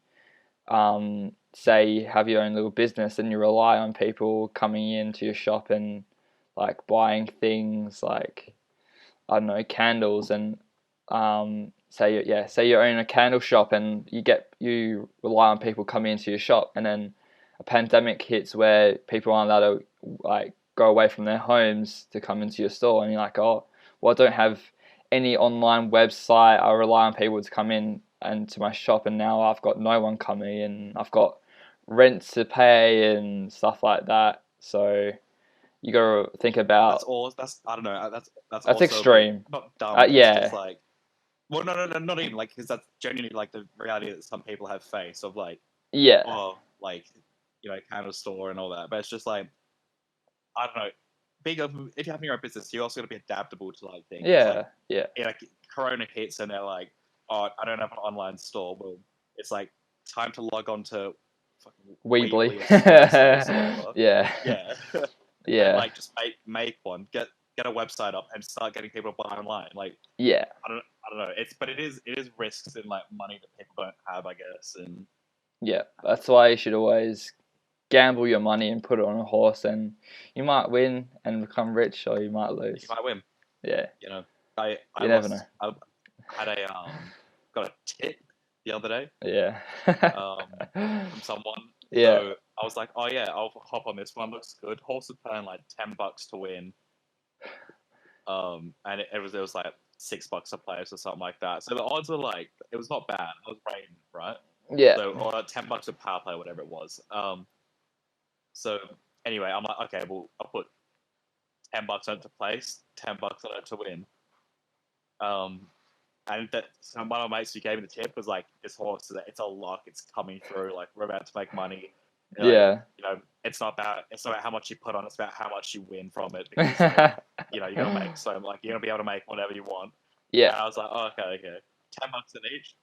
say you have your own little business and you rely on people coming into your shop and like buying things like, I don't know, candles, and say you own a candle shop and you rely on people coming into your shop, and then a pandemic hits where people aren't allowed to like go away from their homes to come into your store, and you're like, oh, well, I don't have any online website. I rely on people to come in and to my shop, and now I've got no one coming, and I've got rent to pay and stuff like that. So you got to think That's about. all. That's I don't know. That's That's also a bit extreme. not dumb. It's just Yeah, like well, no, not even like because that's genuinely like the reality that some people have faced of like yeah, oh like candle store and all that. But it's just like I don't know. If you're having your own business, you also got to be adaptable to like things. It's like yeah, yeah. like Corona hits and they're like, oh, I don't have an online store. Well, it's like time to log on to fucking Weebly. Weebly or Squarespace or whatever. Yeah, Yeah, and yeah, like just make one, get a website up, and start getting people to buy online. Like yeah, I don't know. But it is risks in like money that people don't have, I guess, and yeah. That's why you should always gamble your money and put it on a horse, and you might win and become rich, or you might you lose. might win. Yeah, You know, I you never know. lost. I had a got a tip the other day Yeah, from someone. yeah, So I was like, oh yeah, I'll hop on this one. Looks good. Horse was paying like $10 to win. And it was like $6 a place or something like that. So the odds were like it was not bad. I was rating right. yeah, So or $10 a power play, whatever it was. So anyway, I'm like, okay, well I'll put $10 on it to place, $10 on it to win. Um, and that so one of my mates who gave me the tip was like, this horse, it's a lock, it's coming through, like we're about to make money. Like, yeah. it's not about how much you put on, it's about how much you win from it because like, you're gonna make so like you're gonna be able to make whatever you want. Yeah. And I was like, oh, okay. $10 in each.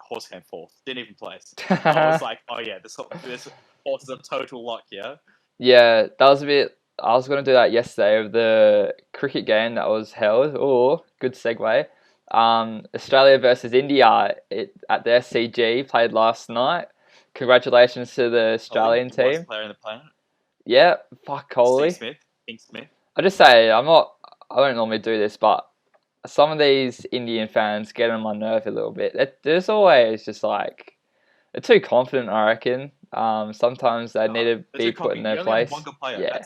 Horse came fourth, didn't even place. I was like, oh yeah, this horse is a total lock, yeah. Yeah, that was a bit. I was going to do that yesterday of the cricket game that was held. Oh, good segue. Australia versus India at the SCG played last night. Congratulations to the Holly, Australian the worst team. player in the planet. Yeah, fuck Steve Kohli. Smith, King Smith. I just say I'm not. I don't normally do this, but some of these Indian fans get on my nerve a little bit. There's always just like they're too confident. I reckon. Sometimes they need No, to they're be too put cocky. in You their only have one place. good player. Yeah.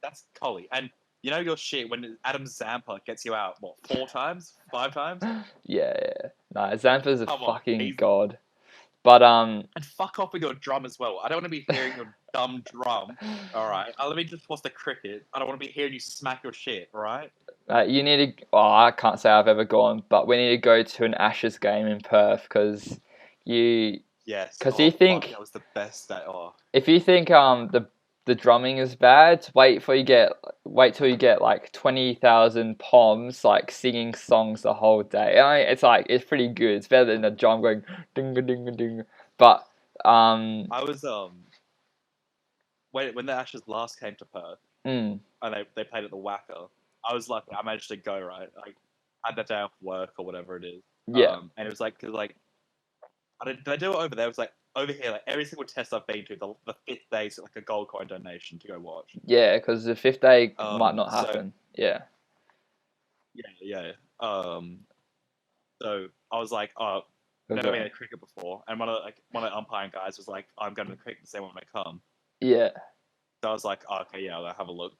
That's Coley. And you know your shit when Adam Zampa gets you out, what, 4 times? 5 times? Yeah. No, Zampa's a Come on. fucking god. But And fuck off with your drum as well. I don't want to be hearing your dumb drum. Alright. Let me just watch the cricket. I don't want to be hearing you smack your shit, alright? you need to. Oh, I can't say I've ever gone, but we need to go to an Ashes game in Perth because you, Yes. because Oh you fuck, think that was the best day. Oh. if you think the the drumming is bad. Wait till you get like 20,000 poms like singing songs the whole day. It's like it's pretty good. It's better than a drum going ding ding ding. But I was when the Ashes last came to Perth mm, and they played at the Wacker, I was lucky. I managed to go right. Like I had that day off work or whatever it is. yeah, And it was like, cause like did I do it over there? It was like over here, like every single test I've been to, the fifth day is like a gold coin donation to go watch. yeah, because the fifth day might not So happen. Yeah, yeah. So I was like, oh, I've never been okay. to cricket before, and one of the umpiring guys was like, I'm going to cricket the same when I come. Yeah, So I was like, oh, okay, yeah, I'll have a look.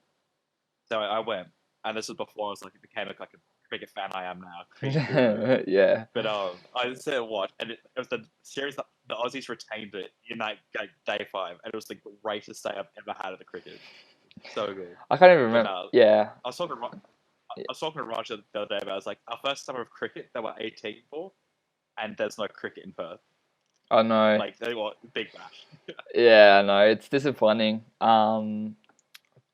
So I went, and this was before I was like, it became like a cricket fan I am now, crazy guru. yeah. But I said what, and it was the series that the Aussies retained it in like day 5, and it was the greatest day I've ever had at the cricket. So good. I can't even But remember. Yeah, I was talking. I was talking to Roger the other day about. I was like, our first summer of cricket, they were 18 for, and there's no cricket in Perth. I know. Like they were big bash. Yeah, I know. It's disappointing.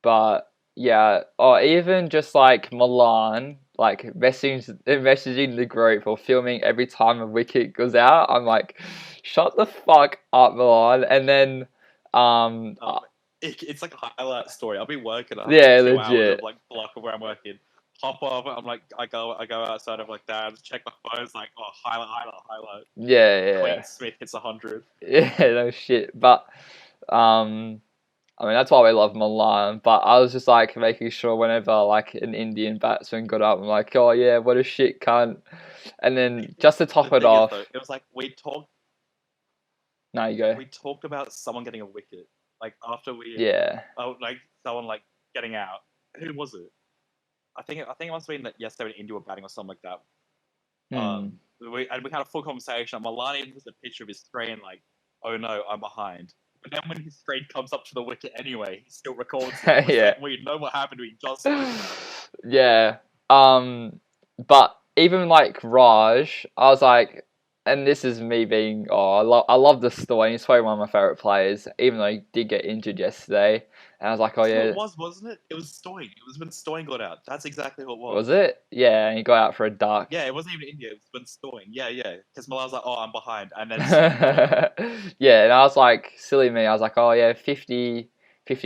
But yeah, or even just like Milan, like messaging the group or filming every time a wicket goes out. I'm like, shut the fuck up, Milan. And then, um, Um, it's like a highlight story. I'll be working. I have like yeah, 2 hours of legit. like block of where I'm working. Hop off. I'm like, I go outside. I'm like, Dad, check my phone. It's like, oh, highlight. Yeah, Queen yeah, Smith hits 100. yeah. No shit. But um, I mean that's why we love Milan. But I was just like making sure whenever like an Indian batsman got up, I'm like, oh yeah, what a shit cunt. And then just to The top it thing is, off, though, it was like now you go. we talked about someone getting a wicket. Like after Yeah. like someone like getting out. Who was it? I think it must have been that yesterday when India were batting or something like that. Hmm. We had a full conversation. Milani even was a picture of his screen, like, "Oh no, I'm behind." But then when his screen comes up to the wicket anyway, he still records it. It's Yeah. like we know what happened. We just spoke about it. Yeah. But even like Raj, I was like, and this is me being, I love the story. He's probably one of my favorite players, even though he did get injured yesterday. And I was like, oh That's who it yeah, was, wasn't it? It was Stoing. It was when Stoing got out. That's exactly what it was was. it? Yeah, and he got out for a duck. Yeah, it wasn't even India. It was when Stoing. Yeah. Because Milan's like, "Oh, I'm behind," and then Stoing got out. Yeah, and I was like, silly me. I was like, oh yeah, 50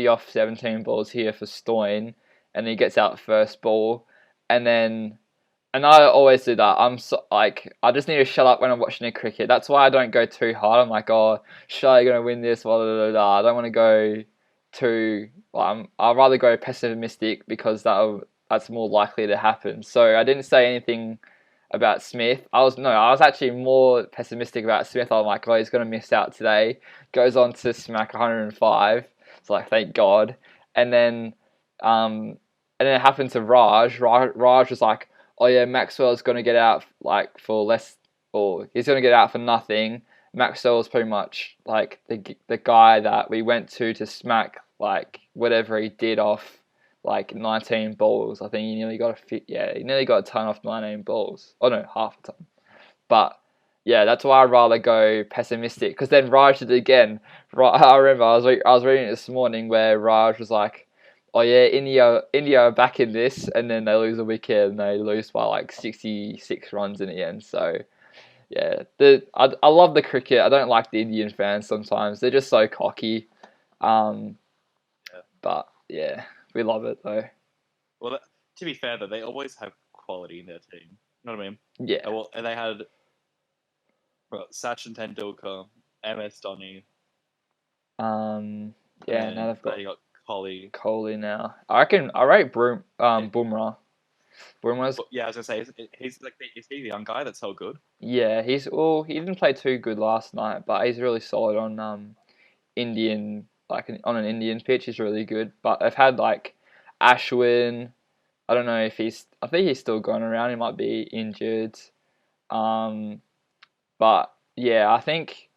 off 17 balls here for Stoin, and then he gets out first ball, and then and I always do that. I'm so, like, I just need to shut up when I'm watching a cricket. That's why I don't go too hard. I'm like, oh, Australia gonna win this, blah, blah, blah, blah. I don't want to go too. I'd rather go pessimistic because that's more likely to happen. So I didn't say anything about Smith. I was actually more pessimistic about Smith. I'm like, oh, he's gonna miss out today. Goes on to smack 105. It's like, thank God. And then, um, and then it happened to Raj. Raj was like, oh yeah, Maxwell's gonna get out like for less, or he's gonna get out for nothing. Maxwell's pretty much like the guy that we went to smack like whatever he did off like 19 balls. I think he nearly got a fit. Yeah, he nearly got a ton off 19 balls. Oh no, half a ton. But yeah, that's why I'd rather go pessimistic. Because then Raj did it again. I remember I was reading it this morning where Raj was like, "Oh yeah, India are back in this," and then they lose a wicket and they lose by like 66 runs in the end. So yeah, I love the cricket. I don't like the Indian fans sometimes. They're just so cocky. Um, Yeah. but yeah, we love it though. Well, to be fair though, they always have quality in their team. You know what I mean? Yeah. Well, and they had Sachin Tendulkar, MS Dhoni, Um, and yeah. Now then they've got they got Kohli. Kohli now. I rate Bumrah. Bumrah's But yeah, I was gonna say, he's like, is he the young guy that's so good? yeah. He didn't play too good last night, but he's really solid on Indian on an Indian pitch. He's really good. But they've had like Ashwin. I don't know if I think he's still going around. He might be injured. Um, But yeah, I think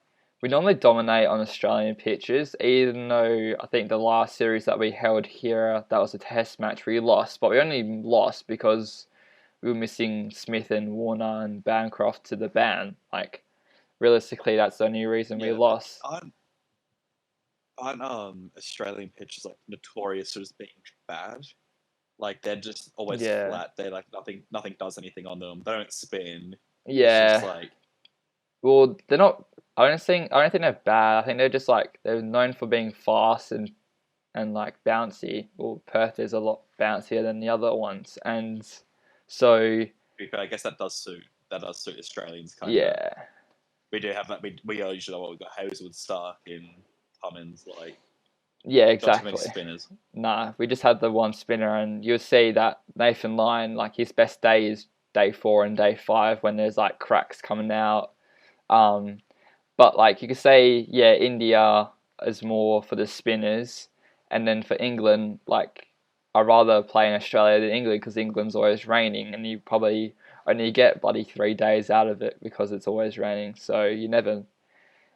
we normally dominate on Australian pitches, even though I think the last series that we held here, that was a test match, we lost. But we only lost because we were missing Smith and Warner and Bancroft to the ban. Like, realistically, that's the only reason we Yeah, lost. I'm aren't Australian pitches like notorious for just being bad? Like they're just always Yeah, flat. They're like nothing does anything on them. They don't spin. It's just yeah. like Well, they're not. I don't think they're bad. I think they're just like they're known for being fast and like bouncy. Well, Perth is a lot bouncier than the other ones, and so I guess that does suit Australians kind of. yeah, We do have that. We are usually what we've got Hazelwood, Stark, and Cummins. Like yeah, not too many exactly. spinners. Nah, we just had the one spinner, and you'll see that Nathan Lyon, like his best day is day 4 and day 5 when there's like cracks coming out. Um, but like you could say, yeah, India is more for the spinners, and then for England, like I'd rather play in Australia than England because England's always raining, and you probably only get bloody 3 days out of it because it's always raining. So you never,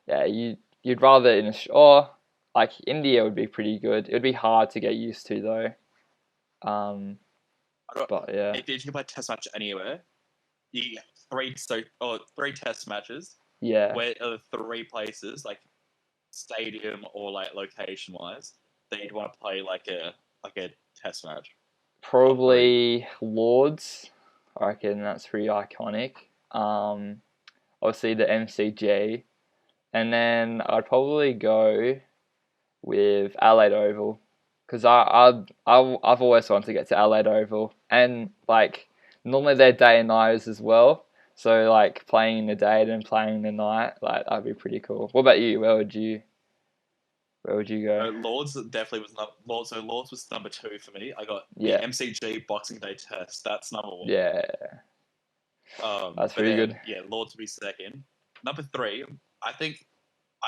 yeah, you'd rather or like India would be pretty good. It would be hard to get used to though. I don't, But yeah, if you can play test match anywhere, you get three test matches. yeah, Where are the three places like stadium or like location wise that you'd want to play like a test match? Top three. probably Lords. I reckon that's pretty iconic. Obviously the MCG, and then I'd probably go with Adelaide Oval because I've always wanted to get to Adelaide Oval, and like normally they're day and nights as well. So like playing in the day and playing in the night, like that'd be pretty cool. What about you? Where would you go? Lords definitely was not Lords. So Lords was number two for me. I got the Yeah, MCG Boxing Day test. That's number one. yeah, that's But pretty then good. yeah, Lords would be second. Number three, I think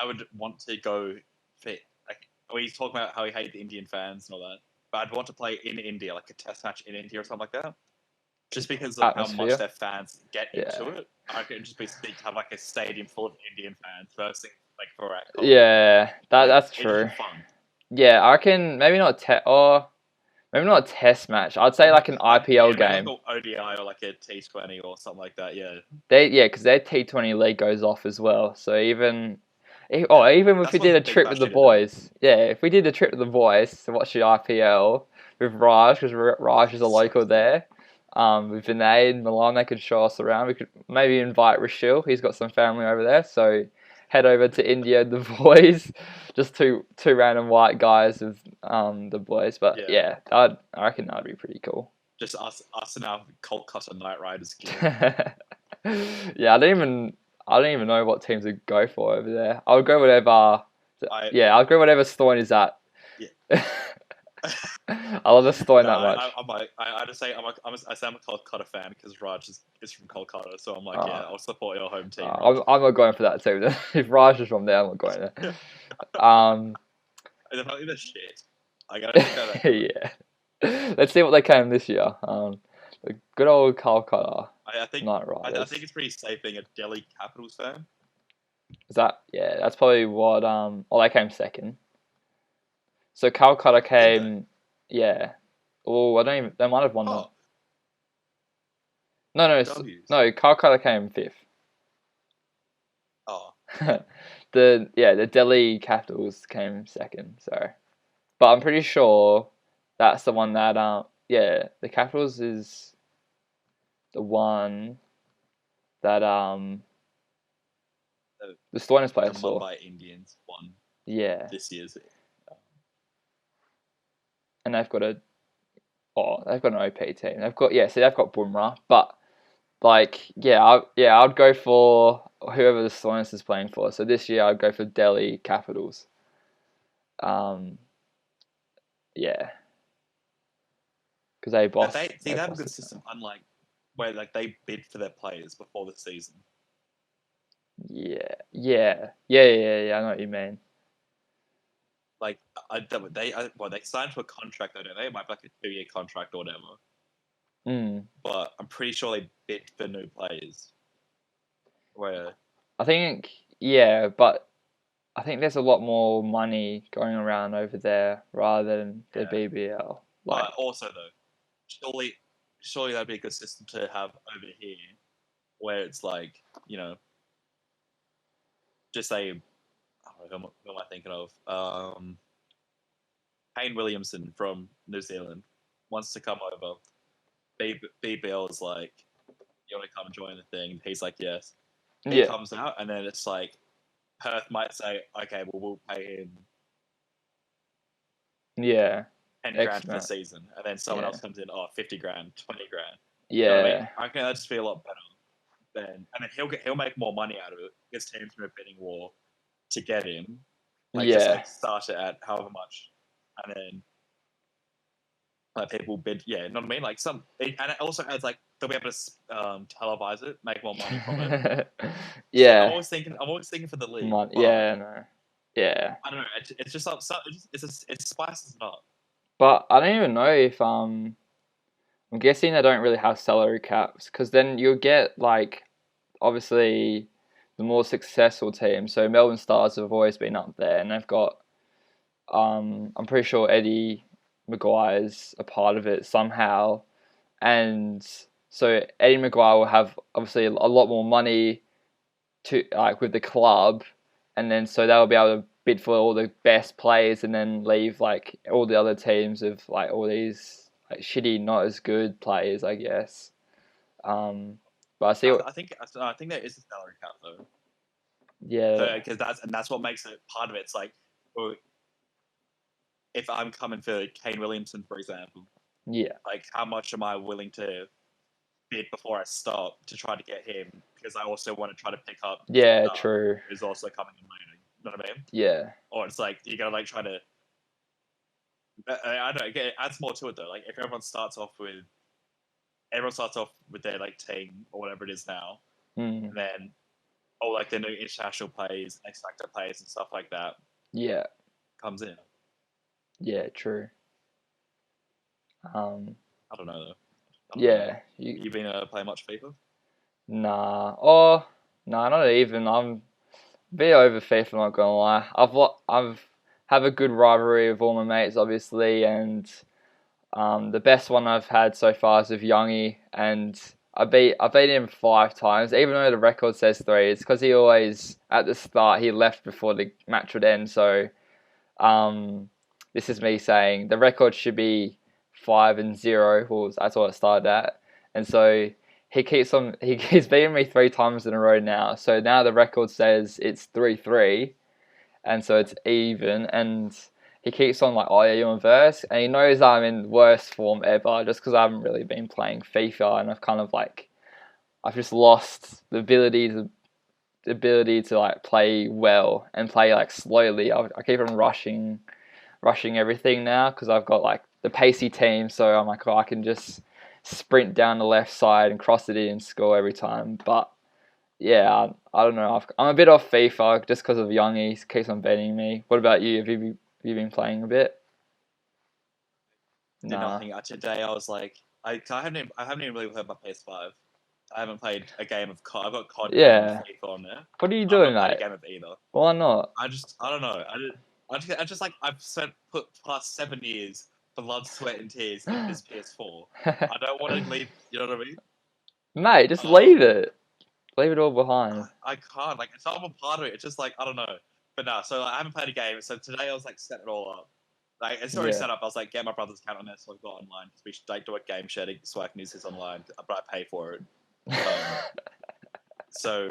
I would want to go for like he's talking about how he hated the Indian fans and all that. But I'd want to play in India, like a test match in India or something like that. Just because of how much Atmosphere. their fans get into Yeah, it. I could just be sick to have like a stadium full of Indian fans versing like Virat Kohli. yeah, Like that's it'd just true. be fun. Yeah, I reckon maybe not a test match. I'd say like an IPL Maybe like game. an ODI or like a T20 or something like that. Yeah, Because their T20 league goes off as well. So yeah. even if we That's did one a thing trip about with the Australia. boys, yeah, if we did a trip with the boys to watch the IPL with Raj, because Raj is a So local sick. there. With Vinay and Milan, they could show us around. We could maybe invite Rashil. He's got some family over there, so head over to India with the boys. Just two random white guys with the boys. But Yeah, yeah, I reckon that'd be pretty cool. just us in our Kolkata Knight Riders gear. Yeah, I don't even know what teams to go for over there. I would go whatever. I Yeah, I'll go whatever Stoin is at. yeah. I love the Stoin No, that much. I just say I say I'm a Kolkata fan because Raj is from Kolkata, so I'm like, yeah, Uh, I'll support your home team, Raj. I'm not going for that team. If Raj is from there, I'm not going there. Um, They're probably the shit. Like, I don't think they're that good. yeah. Let's see what they can this year. The good old Calcutta I think Knight I Riders. think it's pretty safe being a Delhi Capitals fan. Is that yeah? That's probably what. Oh, they came second. So Calcutta Did they? came, yeah. Oh, I don't even. They might have won the. Oh, No, no, W's. no. Calcutta came fifth. Oh, The Delhi Capitals came second. So, but I'm pretty sure that's the one that yeah, the Capitals is the one that the, the Stoinis the players saw. Mumbai Indians won Yeah, this year's. and they've got an OP team. So they've got Bumrah, but like I'd go for whoever the Stoinis is playing for. So this year I'd go for Delhi Capitals. Um, yeah, because But they they have a boss good it. system, unlike where like they bid for their players before the season. Yeah. I know what you mean. Like they signed to a contract though, don't they? It might be like a 2-year contract or whatever. Mm. But I'm pretty sure they bid for new players. Where I think but I think there's a lot more money going around over there rather than the yeah. BBL. Like, But also though, surely surely that'd be a good system to have over here, where it's like just say I don't who am I thinking of? Kane Williamson from New Zealand wants to come over. BBL is like, you want to come join the thing? He's like, yes. He Yeah. comes out, and then it's like Perth might say, okay, well, we'll pay him Yeah. 10 X grand for the amount. season, and then someone Yeah. else comes in, 50 grand, 20 grand. You know what I mean? Yeah. I think that'd just be a lot better. And then he'll make more money out of it. His team's in a bidding war to get him. Like just Yeah. like start it at however much, and then like people bid. Yeah, you know what I mean? Like and it also adds like they'll be able to televise it, make more money from it. So I'm Yeah. always thinking. I'm always thinking for the league, but Yeah. No. Yeah. I don't know. It's just it spices it up. But I don't even know if I'm guessing they don't really have salary caps because then you'll get like obviously the more successful teams. So Melbourne Stars have always been up there, and they've got I'm pretty sure Eddie Maguire's a part of it somehow, and so Eddie Maguire will have obviously a lot more money to like with the club, and then so they'll be able to bid for all the best players, and then leave like all the other teams of like all these like shitty, not as good players, I guess. Um, but I see what, I think there is a salary cap though. So yeah, because that's what makes it part of it. It's like, well, if I'm coming for Kane Williamson, for example, yeah, like how much am I willing to bid before I stop to try to get him? Because I also want to try to pick up yeah, true, who's also coming in later. You know what I mean? yeah, Or it's like you gotta like try to. I don't know. It adds more to it though. Like if everyone starts off with their like team or whatever it is now, mm, and then like the new international players, X Factor players, and stuff like that yeah, comes in. yeah, true. Um, I don't know though. I don't know. yeah, You been playing much FIFA? nah, oh, nah, not even. I'm a bit over FIFA, not gonna lie. I've have a good rivalry with all my mates, obviously, and the best one I've had so far is with Youngie, and I beat him 5 times, even though the record says three. It's because he always at the start he left before the match would end. So um, this is me saying the record should be 5-0. Well, that's what it started at, and so he keeps on he's beaten me 3 times in a row now. So now the record says it's 3-3, and so it's even. And he keeps on like, oh yeah, you're in verse, and he knows I'm in worst form ever, just because I haven't really been playing FIFA, and I've just lost the ability to like play well and play like slowly. I keep on rushing everything now because I've got like the pacey team, so I'm like, oh, I can just sprint down the left side and cross it in and score every time. But yeah, I don't know. I'm a bit off FIFA just because of Youngie. He keeps on betting me. What about you? Have you been playing a bit? Did Nah. nothing. Today I was like, I haven't even really played my PS5. I haven't played a game of COD. I've got COD and Yeah. FIFA on there. What are you I've doing, not played a mate? game of either. Why not? I don't know. I just like I've put past 7 years blood, sweat, and tears into this PS4. I don't want to leave. You know what I mean? Mate, just leave Um, it. Leave it all behind. I can't. Like, it's not a part of it. It's just like I don't know. But no, so like, I haven't played a game. So today I was like setting it all up. Like it's already Yeah. set up. I was like, get my brother's account on there, so I've got online because we should like do a game sharing so I can use his online, but I pay for it. So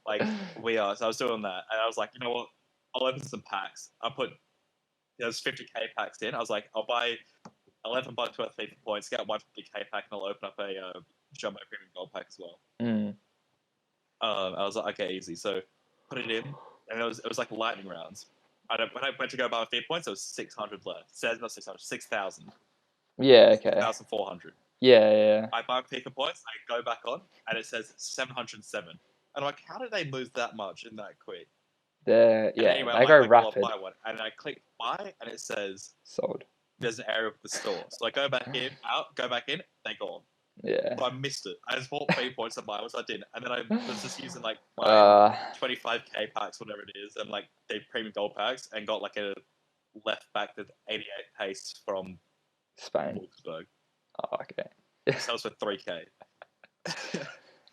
like we are. So I was doing that, and I was like, you know what? I'll open some packs. I put there's 50k packs in. I was like, I'll buy 11 bucks worth of FIFA points, get one 50k pack, and I'll open up a Jumbo Premium Gold pack as well. Mm. I was like, okay, easy. So put it in, and it was like lightning rounds. When I went to go buy my FIFA points, there was 600 left. It says not 600, 6,000. Yeah, okay. 6,400. Yeah, yeah. I buy FIFA points, I go back on, and it says 707. And I'm like, how did they lose that much in that quick? Yeah, And anyway, they I'm go like, okay, well, rapid. I'll buy one. And I click buy, and it says Sold. there's an error with the store. So I go back in, go back in, they're gone. Yeah. So I missed it. I just bought 3 points of mine, which I didn't. And then I was just using like my Uh, 25k packs, whatever it is, and like the premium gold packs, and got like a left back with 88 pace from Spain. Wolfsburg. Oh, okay. Sells for 3k.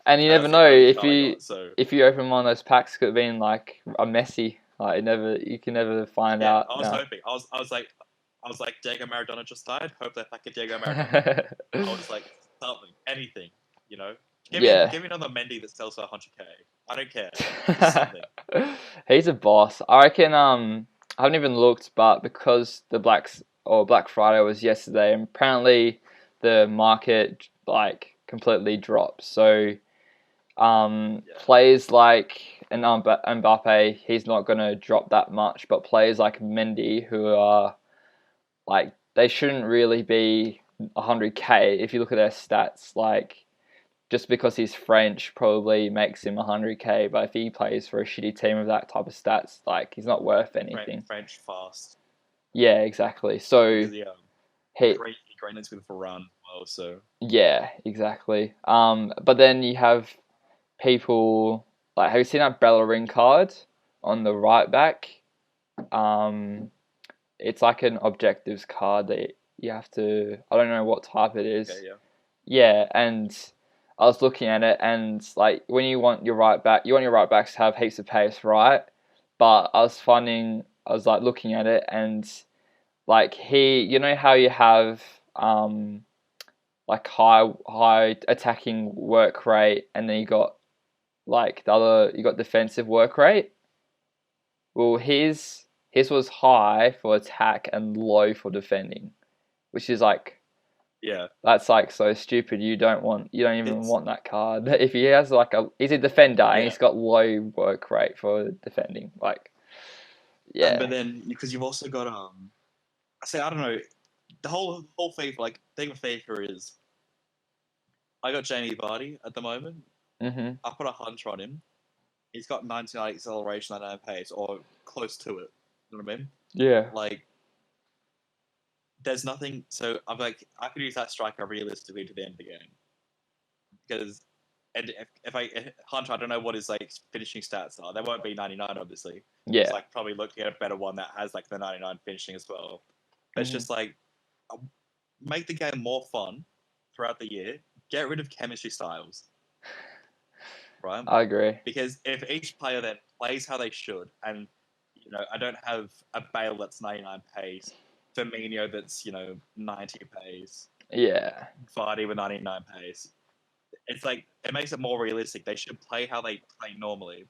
And you And never that's the know only card I got. So if you open one of those packs, could have been like a messy. Like you can never find yeah, out I was now. hoping. I was like, Diego Maradona just died. Hope that pack of Diego Maradona. I was like, something, anything, you know. Yeah. Give me another Mendy that sells for 100K. I don't care. Just something. He's a boss. I reckon. I haven't even looked, but because Black Friday was yesterday, and apparently the market like completely dropped. So Yeah, players like an Mbappe, he's not gonna drop that much. But players like Mendy, who are like they shouldn't really be 100K if you look at their stats. Like just because he's French probably makes him 100K, but if he plays for a shitty team with that type of stats, like he's not worth anything. French fast Yeah, exactly. So because he he, greatness with Varane. Well, so yeah, exactly. But then you have people like, have you seen that Bellerin card on the right back? Um, it's like an objectives card that you have to. I don't know what type it okay, is. yeah, Yeah, and I was looking at it, and like when you want your right back, you want your right backs to have heaps of pace, right? But I was like looking at it, and like you know how you have like high attacking work rate, and then you got like you got defensive work rate. Well, his was high for attack and low for defending, which is like yeah. that's like so stupid. You don't even It's want that card. If he has like he's a defender and yeah, he's got low work rate for defending. Like and yeah. but then because you've also got I say I don't know the whole FIFA like thing with FIFA is I got Jamie Vardy at the moment. Mhm. I put a hunter on him. He's got 99 acceleration, 99 pace, or close to it. You know what I mean? Yeah. Like, there's nothing. So I'm like, I could use that striker realistically to the end of the game because, and if Hunter, I don't know what his like finishing stats are. They won't be 99, obviously. Yeah. So like probably looking at a better one that has like the 99 finishing as well. But it's Mhm. just like make the game more fun throughout the year. Get rid of chemistry styles, right? I agree. Because if each player then plays how they should, and I don't have a Bale that's 99 pace, Firmino that's 90 pace, Yeah. Vardy with 99 pace. It's like it makes it more realistic. They should play how they play normally,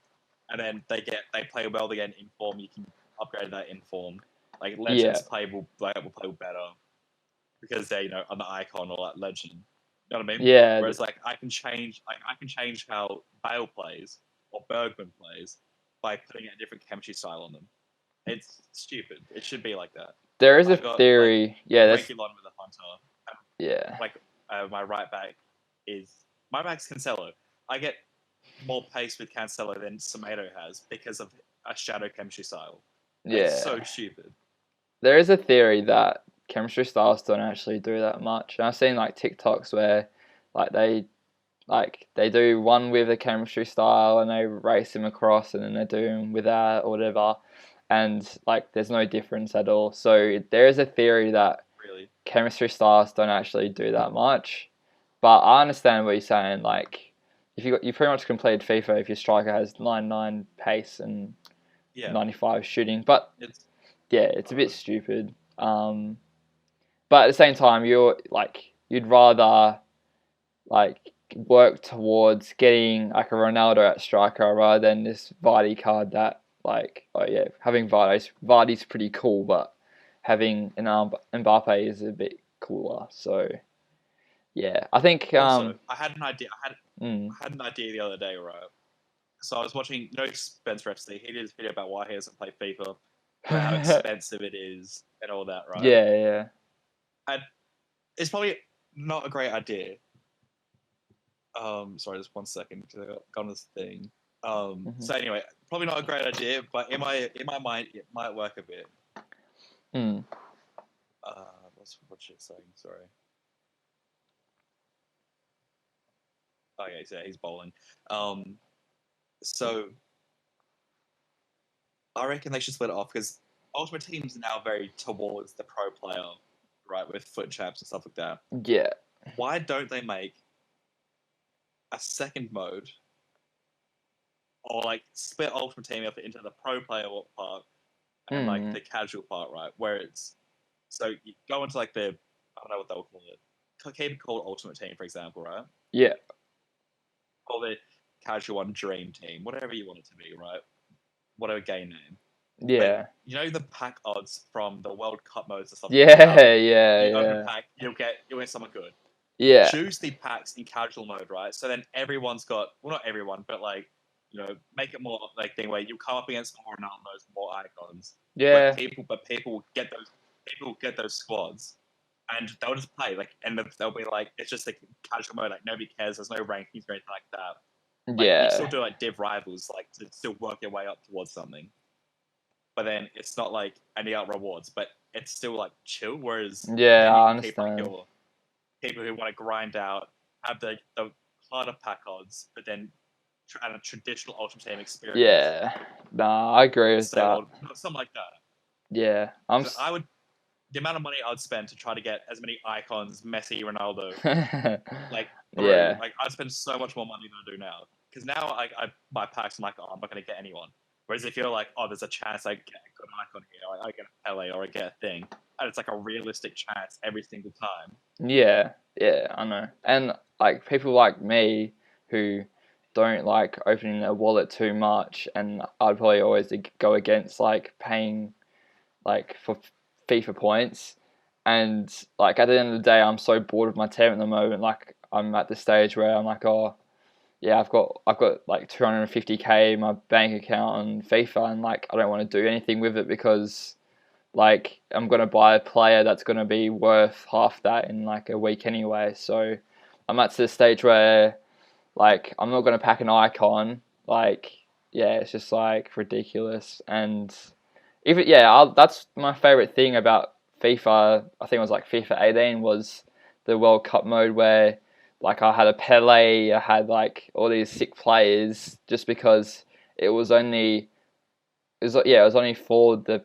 and then they play well. They get in form. You can upgrade that in form. Like Yeah. legends will play better because they're an icon or like legend. You know what I mean? Yeah. Whereas like I can change how Bale plays or Bergman plays by putting a different chemistry style on them. It's stupid. It should be like that. There is a I got like theory. Yeah, that's Regulon with a hunter. yeah. Like my right back is my back's Cancelo. I get more pace with Cancelo than Semedo has because of a shadow chemistry style. It's so Yeah. stupid. There is a theory that chemistry styles don't actually do that much. And I've seen like TikToks where like they do one with a chemistry style and they race him across and then they do him without or whatever, and like there's no difference at all. So there is a theory that Really. chemistry styles don't actually do that much, but I understand what you're saying. Like if you pretty much completed FIFA if your striker has 99 pace and Yeah. 95 shooting, but It's yeah, it's I a don't bit know. stupid. But at the same time, you'd rather like work towards getting like a Ronaldo at striker rather than this Vardy card that like oh yeah having Vardy's pretty cool, but having an Mbappe is a bit cooler. So yeah, I think Also, I had an idea. mm, I had an idea the other day, right? So I was watching, Spencer FC. He did this video about why he doesn't play FIFA, about how yeah expensive it is, and all that, right? yeah And it's probably not a great idea. Sorry, just 1 second because I got on this thing. hmm So anyway, probably not a great idea, but in my mind, it might work a bit. mm, What's she saying? Sorry. Okay, so he's bowling. Um, so I reckon they should split it off because Ultimate Team's now very towards the pro player, right, with foot chaps and stuff like that. yeah Why don't they make a second mode, or like split Ultimate Team up into the pro player part and like Hmm. the casual part, right? Where it's so you go into like the I don't know what they'll call it. Keep it called Ultimate Team, for example, right? Yeah. Call it casual one, Dream Team, whatever you want it to be, right? Whatever game name. But Yeah. you know the pack odds from the World Cup modes and stuff like Yeah. that. Yeah. You open a Yeah. pack, you'll win someone good. Yeah. Choose the packs in casual mode, right? So then everyone's got well, not everyone, but like make it more like thing where you come up against more Ronaldo's, more icons, Yeah. but people will get those squads, and they'll just play like, and they'll be like, it's just like casual mode, like nobody cares. There's no rankings or anything like that. Like you still Yeah. do like div rivals, like to still work your way up towards something, but then it's not like any other rewards, but it's still like chill. Whereas Yeah. then you I can keep like understand. your people who want to grind out, have the harder pack odds, but then and a traditional Ultimate Team experience. Yeah. Nah, I agree with So, that. or something like that. Yeah. Because I would, the amount of money I'd spend to try to get as many icons, Messi, Ronaldo, like through, Yeah. like I'd spend so much more money than I do now. Because now I buy packs, I'm like, oh, I'm not going to get anyone. Whereas if you're like, oh, there's a chance I get a good icon here, I get a Pele or I get a thing, and it's like a realistic chance every single time. Yeah. Yeah. I know. And like people like me who don't like opening their wallet too much, and I'd probably always go against like paying like for FIFA points. And like at the end of the day, I'm so bored of my team at the moment. Like I'm at the stage where I'm like, oh yeah, I've got like 250k in my bank account on FIFA, and like I don't want to do anything with it because like I'm gonna buy a player that's gonna be worth half that in like a week anyway. So I'm at the stage where like I'm not gonna pack an icon. Like yeah, it's just like ridiculous. And even yeah, that's my favorite thing about FIFA. I think it was like FIFA 18 was the World Cup mode where like I had a Pele, I had like all these sick players just because it was only it was only for the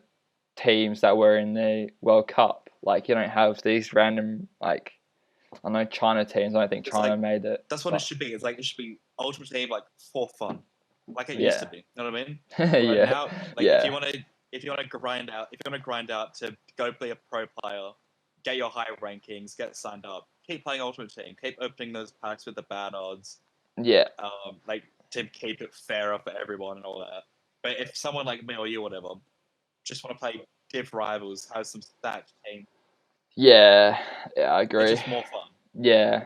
teams that were in the World Cup. Like you don't have these random like I know China teams. I don't think It's China like made it, that's what it but should be. It's like it should be Ultimate Team like for fun, like it used to yeah, be. You know what I mean? But yeah, now, like yeah, if you want to grind out, if you want to grind out to go play a pro player, get your high rankings, get signed up, keep playing Ultimate Team, keep opening those packs with the bad odds, yeah, like to keep it fairer for everyone and all that. But if someone like me or you, or whatever, just want to play div rivals, have some stacked team, yeah, yeah. I it's agree. just more fun. Yeah,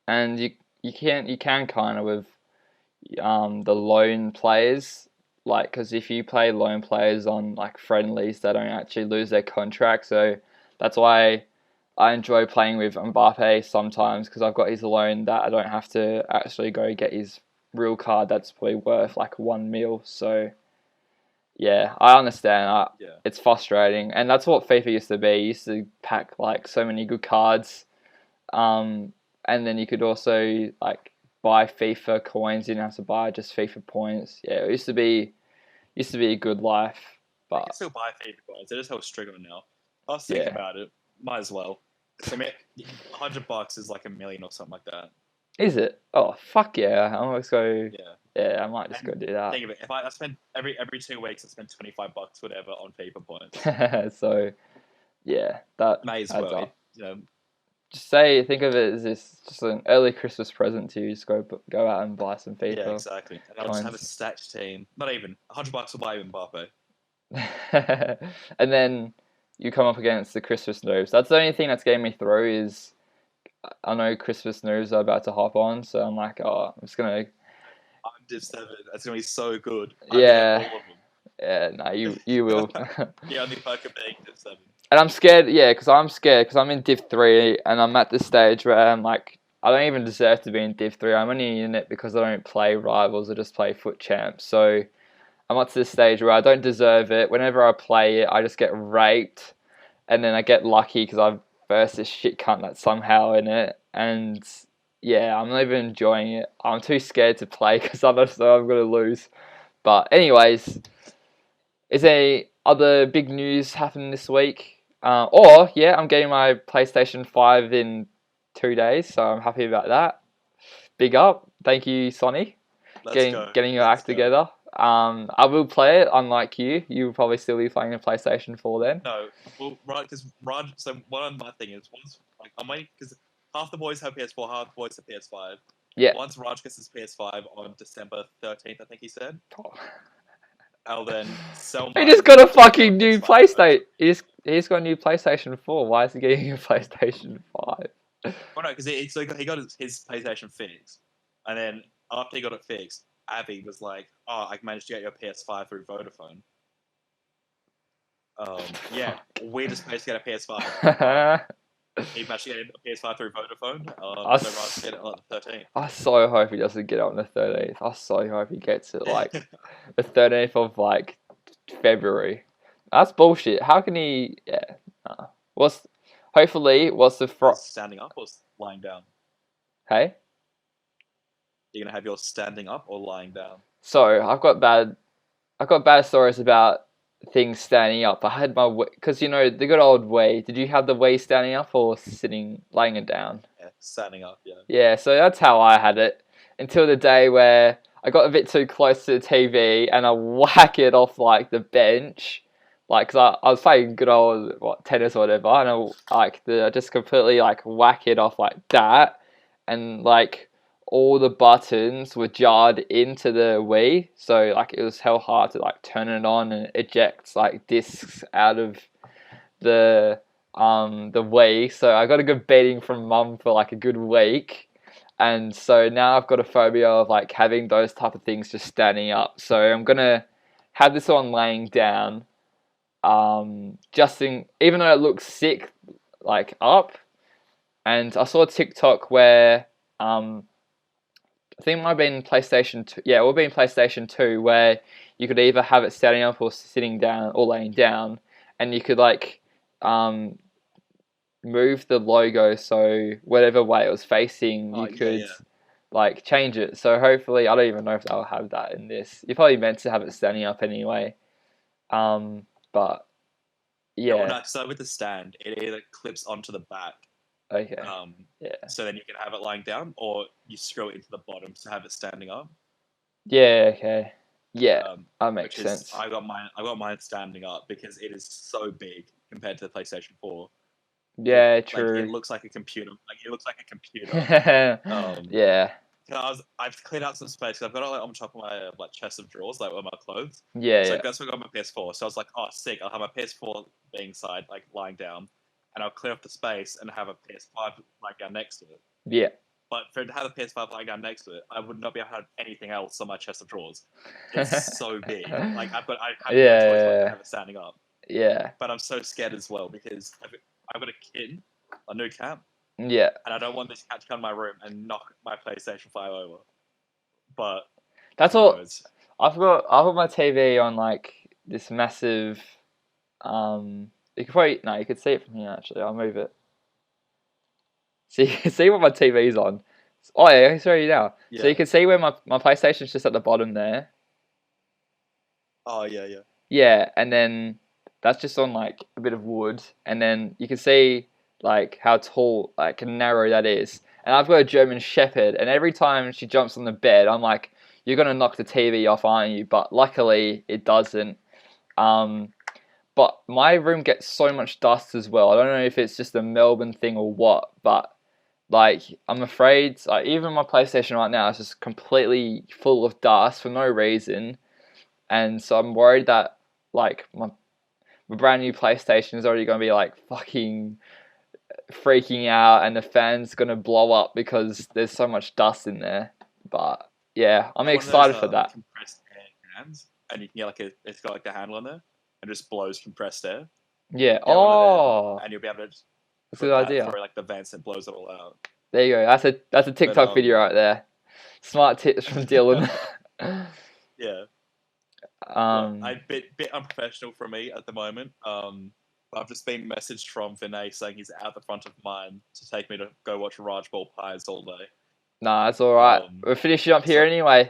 and you can kind of with the lone players like because if you play lone players on like friendlies, they don't actually lose their contract. So that's why I enjoy playing with Mbappe sometimes because I've got his loan that I don't have to actually go get his real card that's probably worth like 1 mil. So yeah, I understand. Yeah. It's frustrating, and that's what FIFA used to be. You used to pack like so many good cards, um, and then you could also like buy FIFA coins. You didn't have to buy just FIFA points. Yeah, it used to be a good life, You can but still buy FIFA coins. They're just how strict now. I was thinking yeah, about it. Might as well. So, I mean, $100 is like a million or something like that. is it? Oh fuck yeah! I might go. Yeah. Yeah, I might just go And do that. think of it. If I spend every 2 weeks, I spend $25, whatever, on FIFA points. So yeah, that May as adds well. up. You know, Just say, think of it as this just an early Christmas present to you. Just go out and buy some yeah, FIFA exactly. And I'll just have a coins, stacked team. Not even $100 will buy Mbappe. and then you come up against the Christmas noobs. That's the only thing that's getting me through is I know Christmas noobs are about to hop on, so I'm like, oh, I'm just gonna, I'm Div 7. That's going to be so good. I'm going to get yeah, all of yeah, no, you them. will. The only perk of being Div 7. And I'm scared, yeah, because I'm scared because I'm in Div 3 and I'm at the stage where I'm like, I don't even deserve to be in Div 3. I'm only in it because I don't play rivals, I just play foot champs. So I'm up to the stage where I don't deserve it. Whenever I play it, I just get raped, and then I get lucky because I've versed this shit cunt that's somehow in it. And yeah, I'm not even enjoying it. I'm too scared to play because I know I'm going to lose. But anyways, is there other big news happening this week? Or yeah, I'm getting my PlayStation 5 in 2 days, so I'm happy about that. big up. Thank you, Sonny, Let's go. getting your Let's act go. together. I will play it. Unlike you, you will probably still be playing a PlayStation 4 then. No, well, right, because Raj. So one my thing is once like I'm waiting because half the boys have PS4, half the boys have PS5. Yeah. Once Raj gets his PS5 on December 13th, I think he said, I'll then sell He mine. just got a to get fucking new PS5 PlayStation. He's got a new PlayStation 4. Why is he getting a PlayStation 5? Well, no, because he got his PlayStation fixed, and then after he got it fixed, Abby was like, "Oh, I managed to get your PS5 through Vodafone." Yeah, we just managed to get a PS5. He managed to get a PS5 through Vodafone. So Raj get it on the 13th. I so hope he doesn't get it on the 13th. I so hope he gets it like the 13th of like February. That's bullshit. How can he? Yeah. Nah. What's the Standing up or lying down? Hey. You're gonna have yours standing up or lying down? So I've got bad stories about things standing up. I had my because you know the good old way. Did you have the way standing up or sitting, laying it down? Yeah, standing up. Yeah. Yeah, so that's how I had it until the day where I got a bit too close to the TV and I whack it off like the bench, like because I was playing good old tennis or whatever, and I just completely like whack it off like that, and like all the buttons were jarred into the Wii, so like it was hell hard to like turn it on and eject like discs out of the Wii. So I got a good beating from mum for like a good week. And so now I've got a phobia of like having those type of things just standing up. So I'm gonna have this on laying down. Even though it looks sick, like up. And I saw a TikTok where I think it might have been PlayStation 2. Yeah, it would be in PlayStation 2 where you could either have it standing up or sitting down or laying down, and you could like um, move the logo so whatever way it was facing, you could like change it. So hopefully, I don't even know if they'll have that in this. You're probably meant to have it standing up anyway. But Yeah, well, yeah, no, so with the stand, it either clips onto the back, okay, yeah, so then you can have it lying down, or you screw it into the bottom to have it standing up. yeah, okay, yeah, that makes Which is, sense. I got mine standing up because it is so big compared to the PlayStation 4. Yeah, Like true. it looks like a computer. Like it looks like a computer. Yeah, I've cleared out some space. I've got it like on top of my like chest of drawers, like with my clothes. yeah, So yeah, that's where I got my PS4. So I was like, oh, sick! I'll have my PS4 being side, like lying down, and I'll clear up the space and have a PS5 lying down next to it. yeah. But for it to have a PS5 lying down next to it, I would not be able to have anything else on my chest of drawers. It's so big. Like I have no choice but to have it standing up. Yeah. But I'm so scared as well because I've got a kid, a new cat. Yeah. And I don't want this cat to come to my room and knock my PlayStation 5 over. But that's all. I've got my TV on like this massive. You could see it from here. Actually, I'll move it. So you can see what my TV's on. Oh yeah, I can show you now. Yeah. So you can see where my PlayStation's just at the bottom there. Oh yeah, yeah. Yeah, and then that's just on like a bit of wood, and then you can see like how tall, like narrow that is. And I've got a German Shepherd, and every time she jumps on the bed, I'm like, "You're gonna knock the TV off, aren't you?" But luckily, it doesn't. But my room gets so much dust as well. I don't know if it's just a Melbourne thing or what, but like I'm afraid, even my PlayStation right now is just completely full of dust for no reason, and so I'm worried that like my brand new PlayStation is already going to be like fucking freaking out, and the fan's going to blow up because there's so much dust in there. But yeah, I'm excited for that. Compressed air cans, and you can get like it's got like the handle on there, and just blows compressed air. Yeah. And you'll be able to. That's a good idea. For like the vents and blows it all out. There you go. That's a TikTok video right there. Smart tips from Dylan. Yeah. A bit unprofessional for me at the moment. I've just been messaged from Vinay saying he's out the front of mine to take me to go watch Raj Ball Pies all day. Nah, that's all right. We're finishing up here anyway.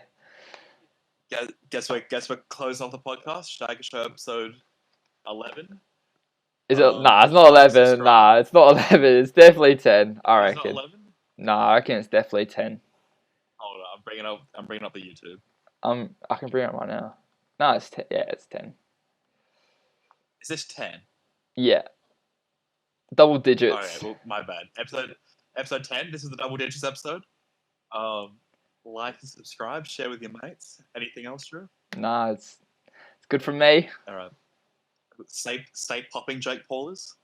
Guess we're closing off the podcast. Shaggers Show episode 11. Is it? Nah, it's not 11. Nah, it's not 11. It's definitely 10. I reckon. It's not 11? Nah, I reckon it's definitely 10. bringing up. I'm bringing up the YouTube. I can bring it up right now. No, it's 10. Yeah, it's 10. Is this 10? Yeah, double All right. digits. Well, my bad. Episode 10. This is the double digits episode. Um, like and subscribe. Share with your mates. Anything else, Drew? Nah, it's good for me. All right. Stay popping, Jake Paulers.